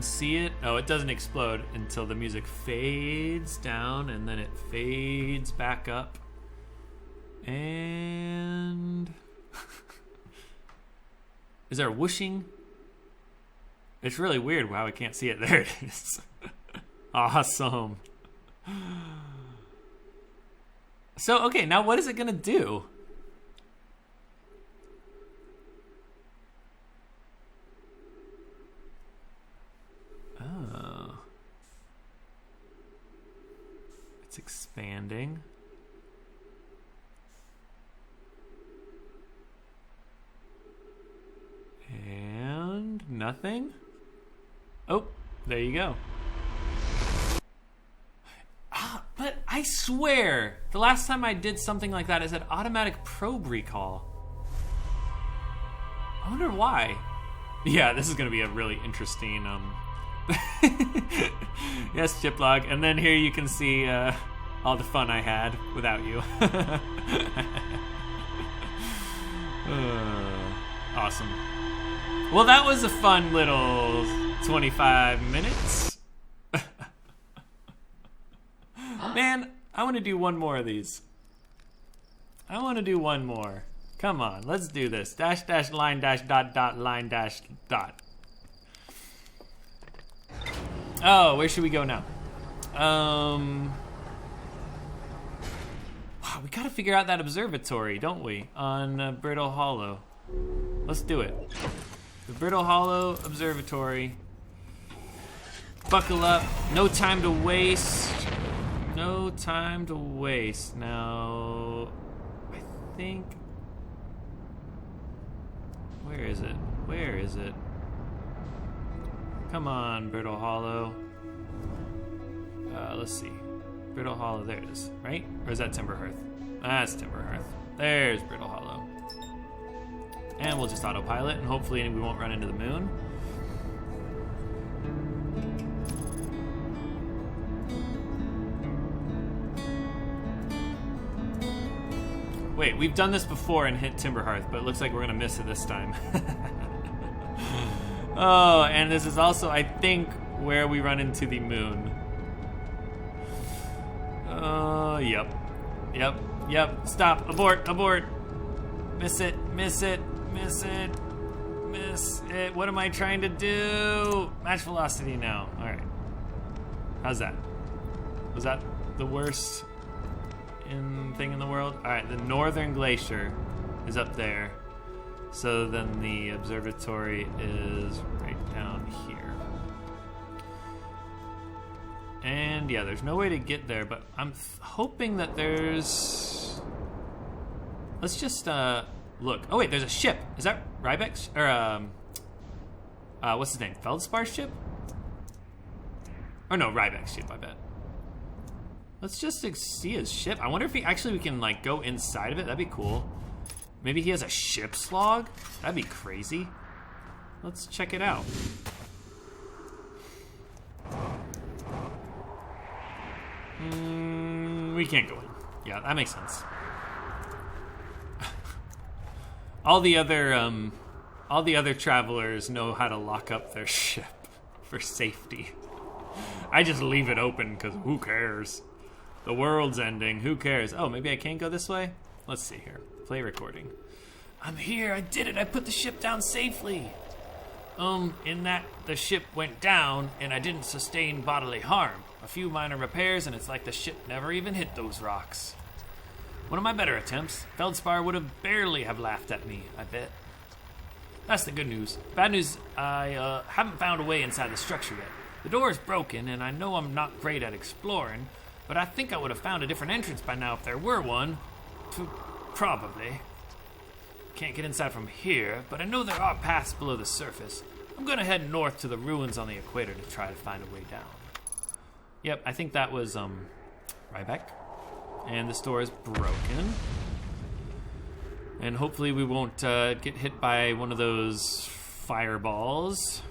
See it? Oh, it doesn't explode until the music fades down and then it fades back up. And is there a whooshing? It's really weird how I can't see it. There it is. Awesome. So, okay, now what is it gonna do? Oh. It's expanding. And nothing. Oh, there you go. But I swear, the last time I did something like that, it said automatic probe recall. I wonder why. Yeah, this is going to be a really interesting... Yes, chip log. And then here you can see all the fun I had without you. Awesome. Well, that was a fun little 25 minutes. Man, I want to do one more of these. I want to do one more. Come on, let's do this. Dash, dash, line, dash, dot, dot, line, dash, dot. Oh, where should we go now? Wow, we gotta figure out that observatory, don't we? On Brittle Hollow. Let's do it. The Brittle Hollow Observatory. Buckle up. No time to waste. No time to waste. Now, I think... Where is it? Where is it? Come on, Brittle Hollow. Let's see. Brittle Hollow, there it is, right? Or is that Timber Hearth? That's Timber Hearth. There's Brittle Hollow. And we'll just autopilot, and hopefully we won't run into the moon. Wait, we've done this before and hit Timber Hearth, but it looks like we're gonna miss it this time. Oh, and this is also, I think, where we run into the moon. Yep. Stop, abort. Miss it. What am I trying to do? Match velocity now. All right. How's that? Was that the worst thing in the world? All right, the Northern Glacier is up there. So then the observatory is right down here. And yeah, there's no way to get there, but I'm hoping that there's... Let's just look. Oh wait, there's a ship. Is that Rybeck's? Or what's his name? Feldspar's ship? Or no, Rybeck's ship, I bet. Let's just see his ship. I wonder if we can like go inside of it. That'd be cool. Maybe he has a ship's log? That'd be crazy. Let's check it out. We can't go in. Yeah, that makes sense. All the other travelers know how to lock up their ship for safety. I just leave it open because who cares? The world's ending. Who cares? Oh, maybe I can't go this way? Let's see here. Play recording. I'm here. I did it. I put the ship down safely. In that the ship went down and I didn't sustain bodily harm. A few minor repairs and it's like the ship never even hit those rocks. One of my better attempts. Feldspar would have barely have laughed at me, I bet. That's the good news. Bad news, I haven't found a way inside the structure yet. The door is broken and I know I'm not great at exploring, but I think I would have found a different entrance by now if there were one. Probably. Can't get inside from here, but I know there are paths below the surface. I'm gonna head north to the ruins on the equator to try to find a way down. Yep, I think that was Rybeck. And this door is broken. And hopefully we won't get hit by one of those fireballs.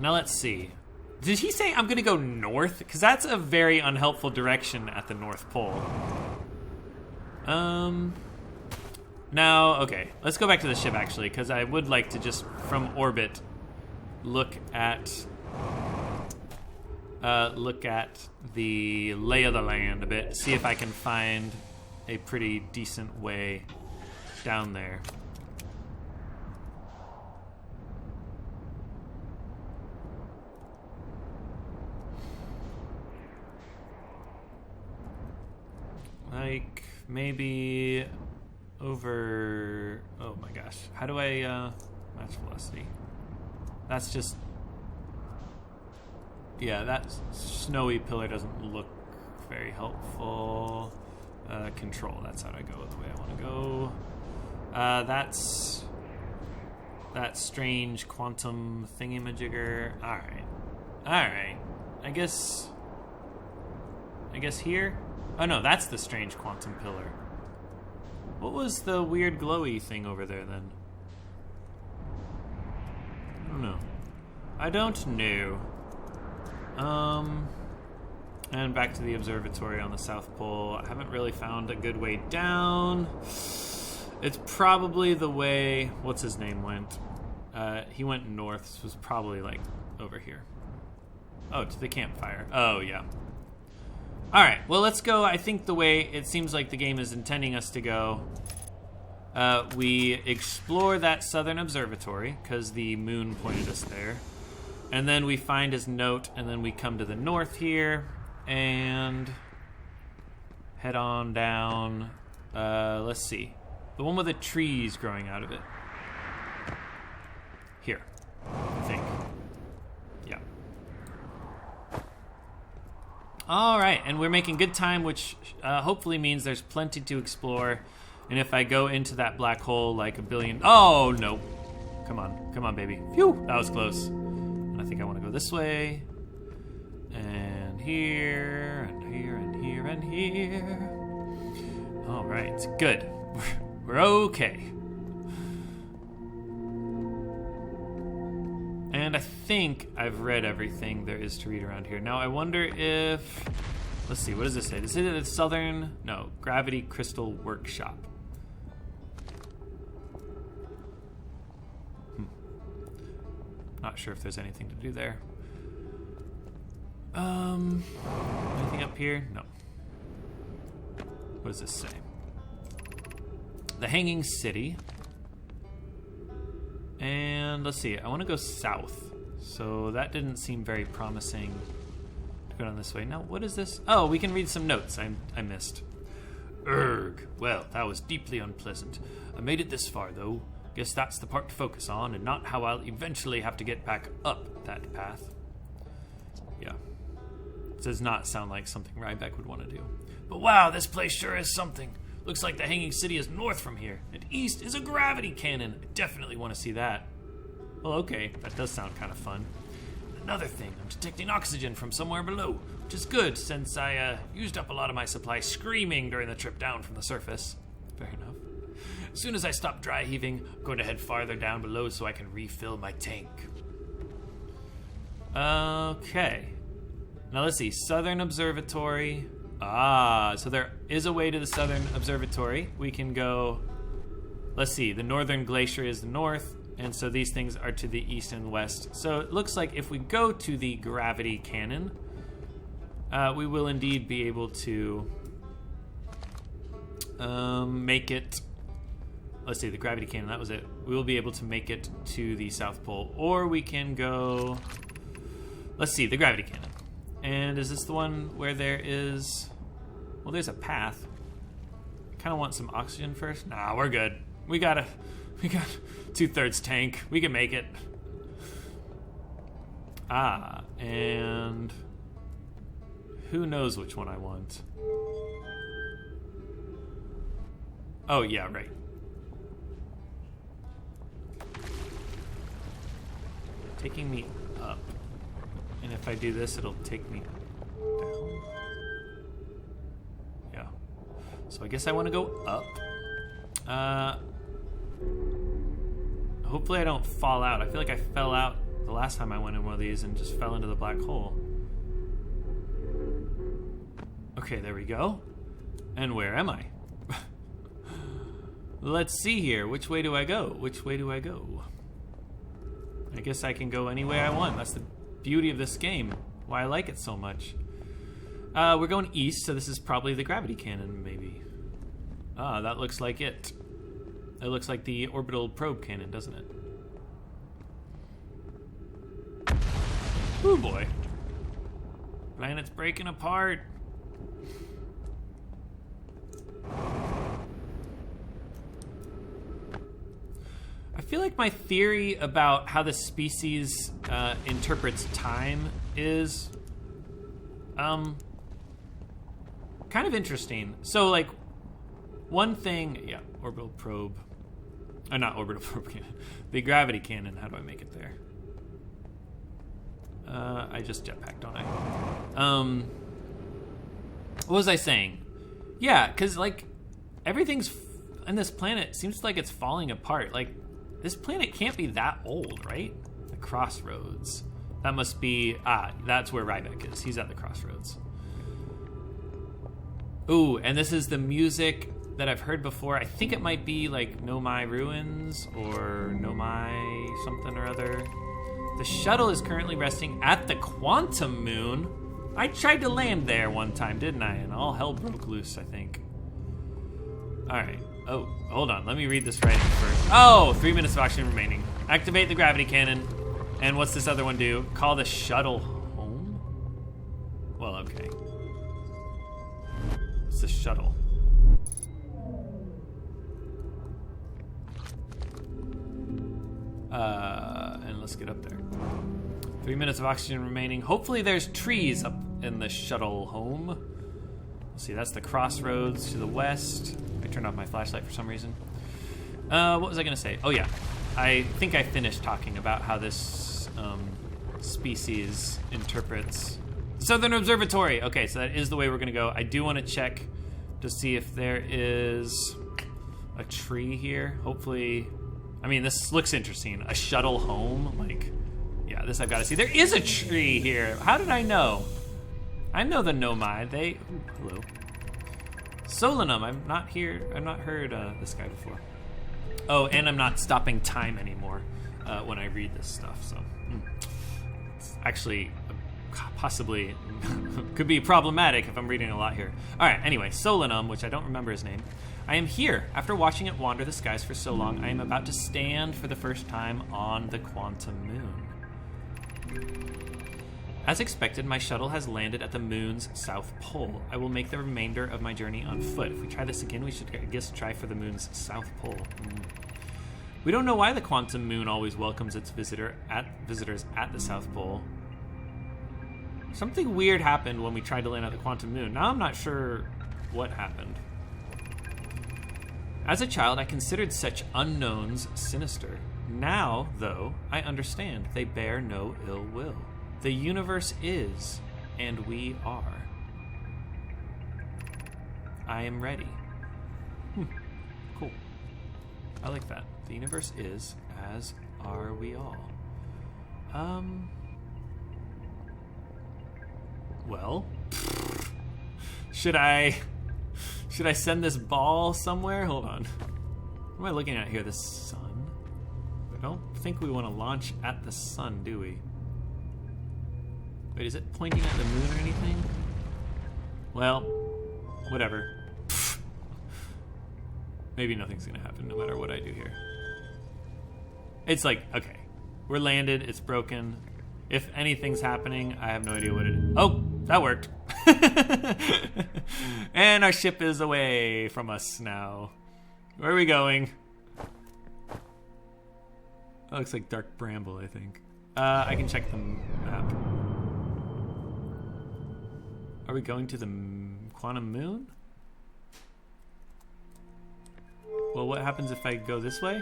Now let's see. Did he say I'm gonna go north? Because that's a very unhelpful direction at the North Pole. Now, okay, let's go back to the ship actually, because I would like to just, from orbit, look at the lay of the land a bit, see if I can find a pretty decent way down there. Like, maybe over... Oh my gosh. How do I match velocity? That's just... Yeah, that snowy pillar doesn't look very helpful. Control, that's how I go the way I want to go. That's that strange quantum thingamajigger. Alright. I guess here? Oh no, that's the strange quantum pillar. What was the weird glowy thing over there then? I don't know. And back to the observatory on the South Pole. I haven't really found a good way down. It's probably the way, what's his name went? He went north. This was probably like over here. Oh, to the campfire. Oh, yeah. All right, well, let's go. I think the way it seems like the game is intending us to go, we explore that Southern Observatory because the moon pointed us there. And then we find his note, and then we come to the north here and head on down. Let's see. The one with the trees growing out of it. Here, I think. Yeah. All right, and we're making good time, which hopefully means there's plenty to explore. And if I go into that black hole like a billion... Oh, no. Come on, baby. Phew, that was close. And I think I want to go this way. And here, and here, and here, and here. All right, good. We're okay. And I think I've read everything there is to read around here. Now, I wonder if... Let's see, what does this say? Does it say the Southern... No, Gravity Crystal Workshop. Not sure if there's anything to do there. Anything up here? No. What does this say? The Hanging City. And let's see, I want to go south. So that didn't seem very promising to go down this way. Now, what is this? Oh, we can read some notes I missed. Urgh. Well, that was deeply unpleasant. I made it this far, though. Guess that's the part to focus on, and not how I'll eventually have to get back up that path. Yeah. It does not sound like something Ryback would want to do. But wow, this place sure is something. Looks like the Hanging City is north from here, and east is a gravity cannon. I definitely want to see that. Well, okay, that does sound kind of fun. Another thing, I'm detecting oxygen from somewhere below, which is good since I used up a lot of my supply screaming during the trip down from the surface. Fair enough. As soon as I stop dry heaving, I'm going to head farther down below so I can refill my tank. Okay. Now let's see, Southern Observatory. Ah, so there is a way to the Southern Observatory. We can go, let's see, the Northern Glacier is the north, and so these things are to the east and west. So it looks like if we go to the gravity cannon, we will indeed be able to make it, let's see, the gravity cannon, that was it. We will be able to make it to the South Pole, or we can go, let's see, the gravity cannon. And is this the one where there is... Well, there's a path. I kind of want some oxygen first. Nah, we're good. We got 2/3 tank. We can make it. Ah, and... Who knows which one I want? Oh, yeah, right. Taking me up. And if I do this, it'll take me down. Yeah. So I guess I want to go up. Hopefully I don't fall out. I feel like I fell out the last time I went in one of these and just fell into the black hole. Okay, there we go. And where am I? Let's see here. Which way do I go? Which way do I go? I guess I can go any way I want. That's the beauty of this game, why I like it so much. We're going east, so this is probably the gravity cannon, maybe. Ah, that looks like it. It looks like the orbital probe cannon, doesn't it? Ooh, boy. Planet's breaking apart. I feel like my theory about how the species interprets time is kind of interesting. So, like, one thing... Yeah, orbital probe. Not orbital probe cannon. The gravity cannon. How do I make it there? I just jetpacked, don't I? What was I saying? Yeah, because, like, everything's... on this planet seems like it's falling apart. Like, this planet can't be that old, right? The crossroads. That must be... Ah, that's where Ryback is. He's at the crossroads. Ooh, and this is the music that I've heard before. I think it might be like Nomai Ruins or Nomai something or other. The shuttle is currently resting at the Quantum Moon. I tried to land there one time, didn't I? And all hell broke loose, I think. Alright. Oh, hold on. Let me read this writing first. Oh, 3 minutes of oxygen remaining. Activate the gravity cannon. And what's this other one do? Call the shuttle home? Well, okay. What's the shuttle? And let's get up there. 3 minutes of oxygen remaining. Hopefully there's trees up in the shuttle home. Let's see, that's the crossroads to the west. I turned off my flashlight for some reason. What was I gonna say? Oh yeah, I think I finished talking about how this species interprets Southern Observatory. Okay, so that is the way we're gonna go. I do want to check to see if there is a tree here. Hopefully, I mean, this looks interesting. A shuttle home, like, yeah, this I've got to see. There is a tree here. How did I know? I know the Nomai. They, ooh, hello. Solanum, I've not heard this guy before. Oh, and I'm not stopping time anymore when I read this stuff, so it's actually possibly could be problematic if I'm reading a lot here. All right, anyway, Solanum, which I don't remember his name. I am here. After watching it wander the skies for so long, I am about to stand for the first time on the quantum moon. As expected, my shuttle has landed at the moon's south pole. I will make the remainder of my journey on foot. If we try this again, we should, I guess, try for the moon's south pole. We don't know why the quantum moon always welcomes its visitors at the south pole. Something weird happened when we tried to land at the quantum moon. Now I'm not sure what happened. As a child, I considered such unknowns sinister. Now, though, I understand they bear no ill will. The universe is, and we are. I am ready. Cool. I like that. The universe is, as are we all. Well, should I send this ball somewhere? Hold on. What am I looking at here? The sun? I don't think we want to launch at the sun, do we? Wait, is it pointing at the moon or anything? Well, whatever. Maybe nothing's gonna happen no matter what I do here. It's like, okay, we're landed, it's broken. If anything's happening, I have no idea what it is. Oh, that worked. And our ship is away from us now. Where are we going? That looks like dark bramble, I think. I can check the map. Are we going to the quantum moon? Well, what happens if I go this way?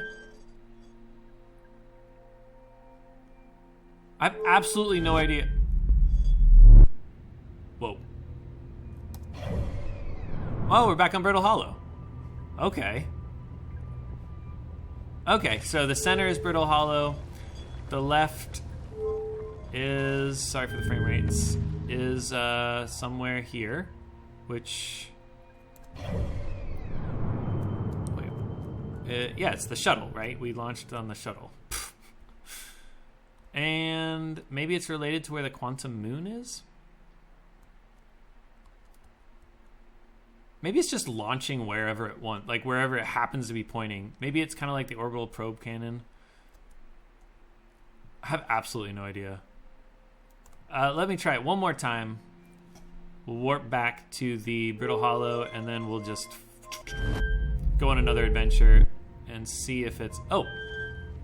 I have absolutely no idea. Whoa. Oh, we're back on Brittle Hollow. Okay. Okay, so the center is Brittle Hollow. The left is, sorry for the frame rates, is somewhere here, which, wait, yeah, it's the shuttle, right? We launched on the shuttle. And maybe it's related to where the quantum moon is? Maybe it's just launching wherever it wants, like wherever it happens to be pointing. Maybe it's kind of like the orbital probe cannon. I have absolutely no idea. Let me try it one more time. We'll warp back to the Brittle Hollow, and then we'll just go on another adventure and see if it's... Oh,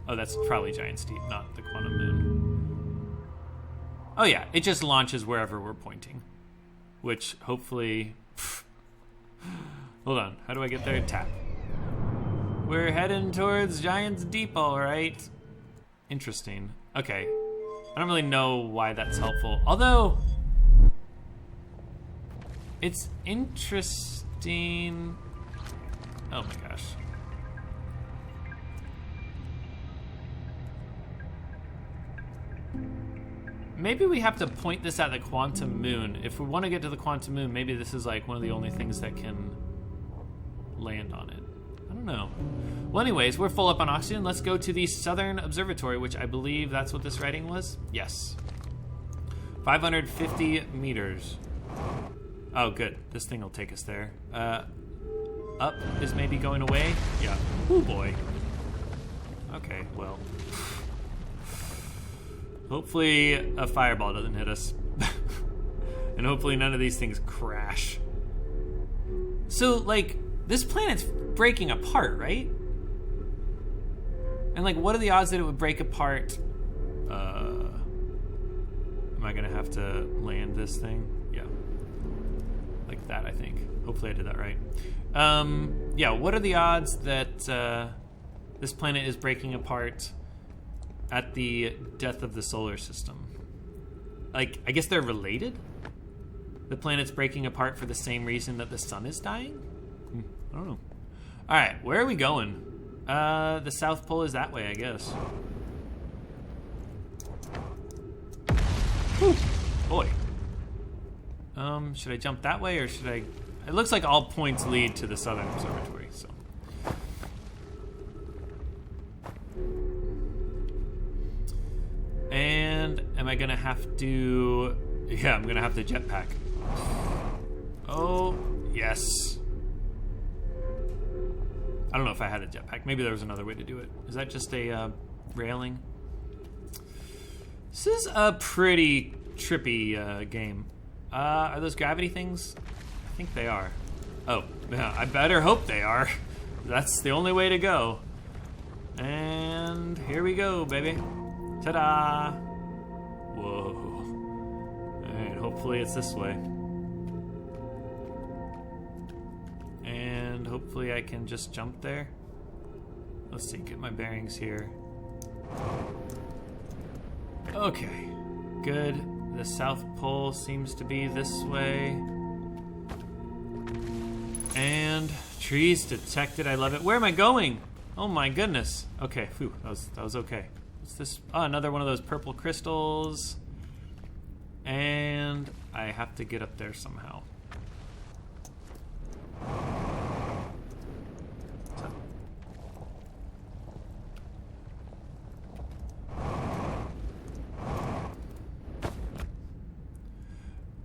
that's probably Giant's Deep, not the quantum moon. Oh yeah, it just launches wherever we're pointing, which hopefully... Hold on, how do I get there? Tap. We're heading towards Giant's Deep, all right. Interesting. Okay. I don't really know why that's helpful. Although, it's interesting. Oh my gosh. Maybe we have to point this at the quantum moon. If we want to get to the quantum moon, maybe this is like one of the only things that can land on it. I don't know. Well, anyways, we're full up on oxygen. Let's go to the Southern Observatory, which I believe that's what this writing was. Yes. 550 meters. Oh, good. This thing will take us there. Up is maybe going away. Yeah. Oh boy. Okay, well. Hopefully a fireball doesn't hit us. And hopefully none of these things crash. So, like, this planet's breaking apart, right? And, like, what are the odds that it would break apart? Am I gonna have to land this thing? Yeah. Like that, I think. Hopefully I did that right. Yeah, what are the odds that this planet is breaking apart at the death of the solar system? Like, I guess they're related? The planet's breaking apart for the same reason that the sun is dying? I don't know. Alright, where are we going? The South Pole is that way, I guess. Whew. Boy. Should I jump that way or should I... It looks like all points lead to the Southern Observatory, so... And am I gonna have to... Yeah, I'm gonna have to jetpack. Oh, yes. I don't know if I had a jetpack. Maybe there was another way to do it. Is that just a railing? This is a pretty trippy game. Are those gravity things? I think they are. Oh, yeah, I better hope they are. That's the only way to go. And here we go, baby. Ta-da! Whoa. Alright, hopefully it's this way. And hopefully I can just jump there. Let's see, get my bearings here. Okay, good. The South Pole seems to be this way. And trees detected, I love it. Where am I going? Oh my goodness. Okay, phew, that was okay. What's this? Oh, another one of those purple crystals. And I have to get up there somehow.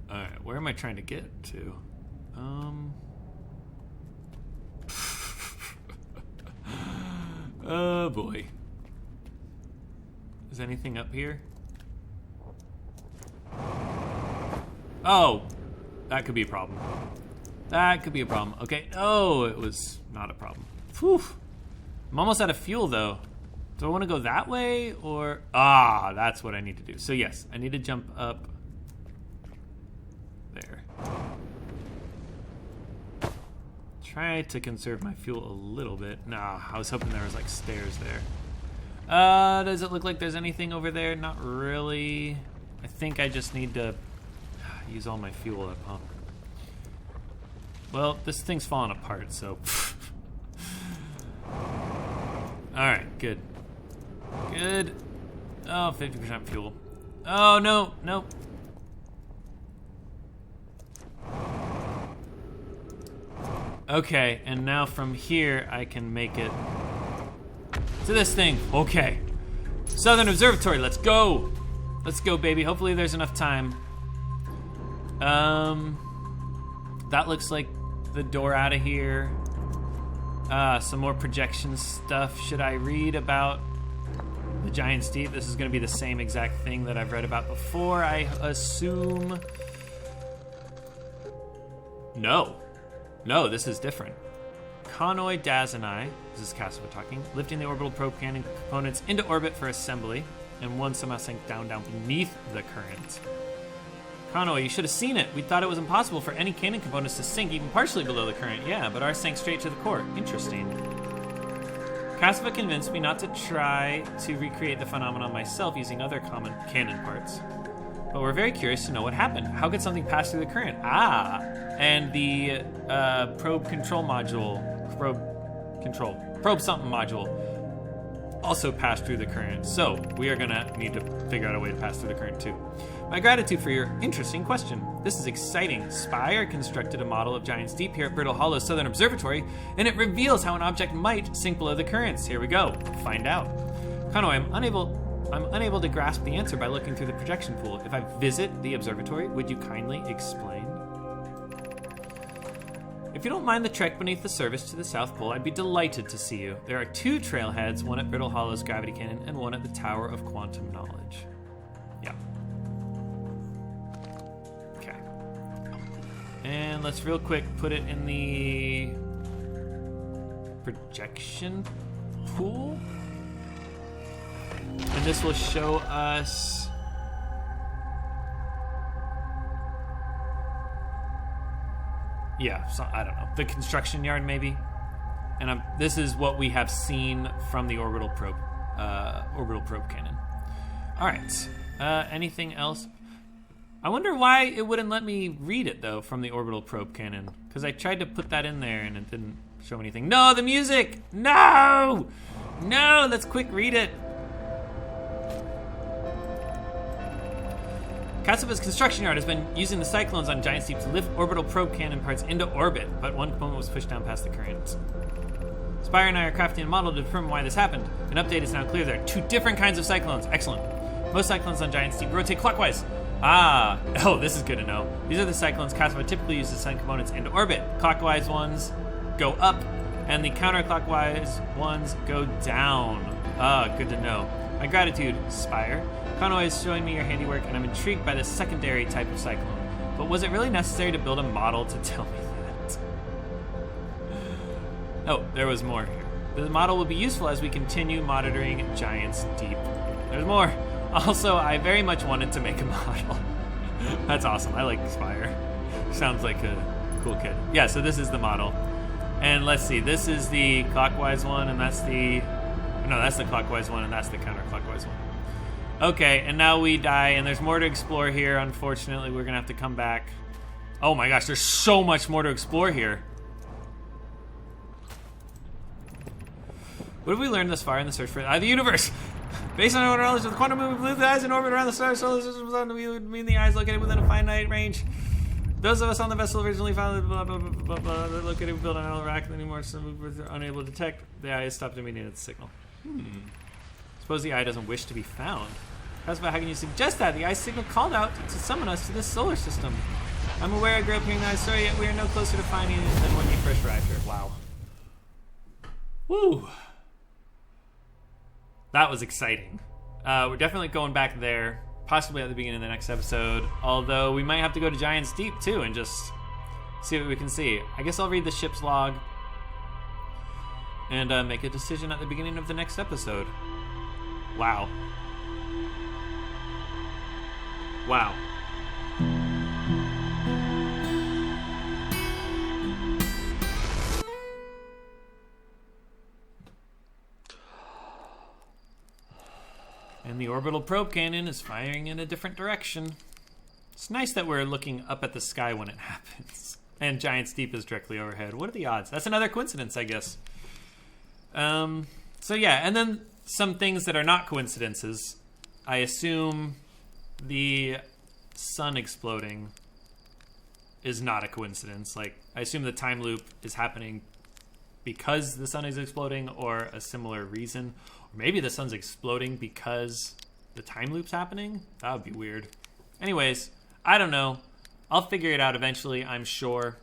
Alright, where am I trying to get to? Oh boy. Is anything up here? Oh, that could be a problem. That could be a problem. Okay, oh, it was not a problem. Whew. I'm almost out of fuel though. Do I want to go that way or... Ah, that's what I need to do. So yes, I need to jump up there. Try to conserve my fuel a little bit. Nah, I was hoping there was like stairs there. Does it look like there's anything over there? Not really. I think I just need to use all my fuel up, huh? Well, this thing's falling apart, so... Alright, good. Good. Oh, 50% fuel. Oh, no, no. Okay, and now from here, I can make it to this thing. Okay. Southern Observatory, let's go. Let's go, baby. Hopefully there's enough time. That looks like the door out of here. Some more projection stuff. Should I read about the Giant's Deep? This is going to be the same exact thing that I've read about before, I assume. No. No, this is different. Connoy, Daz, and I, this is Cassava talking, lifting the orbital probe cannon components into orbit for assembly, and one somehow sank down beneath the current. Connoy, you should have seen it. We thought it was impossible for any cannon components to sink even partially below the current. Yeah, but ours sank straight to the core. Interesting. Cassava convinced me not to try to recreate the phenomenon myself using other common cannon parts. But we're very curious to know what happened. How could something pass through the current? Ah, and the probe control module, probe something module also passed through the current. So we are gonna need to figure out a way to pass through the current too. My gratitude for your interesting question. This is exciting. Spire constructed a model of Giant's Deep here at Brittle Hollow Southern Observatory, and it reveals how an object might sink below the currents. Here we go. Find out. Connoy, I'm unable to grasp the answer by looking through the projection pool. If I visit the observatory, would you kindly explain? If you don't mind the trek beneath the surface to the South Pole, I'd be delighted to see you. There are 2 trailheads, one at Brittle Hollow's gravity cannon and one at the Tower of Quantum Knowledge. Yeah. Okay. And let's real quick put it in the projection pool. And this will show us... Yeah, so, I don't know. The construction yard, maybe? And this is what we have seen from the orbital probe cannon. All right. Anything else? I wonder why it wouldn't let me read it, though, from the orbital probe cannon. Because I tried to put that in there, and it didn't show anything. No, the music! No! No, let's quick read it. Kasaba's construction yard has been using the cyclones on Giant Steep to lift orbital probe cannon parts into orbit, but one component was pushed down past the current. Spire and I are crafting a model to determine why this happened. An update is now clear. There are 2 different kinds of cyclones. Excellent. Most cyclones on Giant Steep rotate clockwise. Oh, this is good to know. These are the cyclones Kasaba typically uses to send components into orbit. Clockwise ones go up, and the counterclockwise ones go down. Good to know. My gratitude, Spire. Conway is showing me your handiwork, and I'm intrigued by this secondary type of cyclone. But was it really necessary to build a model to tell me that? Oh, there was more here. The model will be useful as we continue monitoring Giant's Deep. There's more. Also, I very much wanted to make a model. That's awesome. I like Spire. Sounds like a cool kid. Yeah, so this is the model. And let's see. This is the clockwise one, and that's the... No, that's the clockwise one, and that's the counterclockwise one. Okay, and now we die, and there's more to explore here. Unfortunately, we're gonna have to come back. Oh my gosh, there's so much more to explore here. What have we learned thus far in the search for the universe? Based on our knowledge of the quantum movement of the eyes in orbit around the solar system, we would mean the eyes located within a finite range. Those of us on the vessel originally found blah, blah, blah, blah, blah, located built on an rack anymore, so we were unable to detect. The eye stopped emitting its signal. Suppose the eye doesn't wish to be found. Kasaba, how can you suggest that? The eye's signal called out to summon us to this solar system. I'm aware I grew up hearing the eye's story, yet we are no closer to finding it than when you first arrived here. Wow. Woo. That was exciting. We're definitely going back there, possibly at the beginning of the next episode, although we might have to go to Giant's Deep, too, and just see what we can see. I guess I'll read the ship's log and make a decision at the beginning of the next episode. Wow. Wow. And the orbital probe cannon is firing in a different direction. It's nice that we're looking up at the sky when it happens. And Giant's Deep is directly overhead. What are the odds? That's another coincidence, I guess. So yeah, and then some things that are not coincidences. I assume the sun exploding is not a coincidence. Like, I assume the time loop is happening because the sun is exploding, or a similar reason. Or maybe the sun's exploding because the time loop's happening? That would be weird. Anyways, I don't know. I'll figure it out eventually, I'm sure.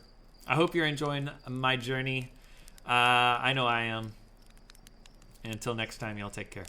I hope you're enjoying my journey. I know I am. And until next time, y'all take care.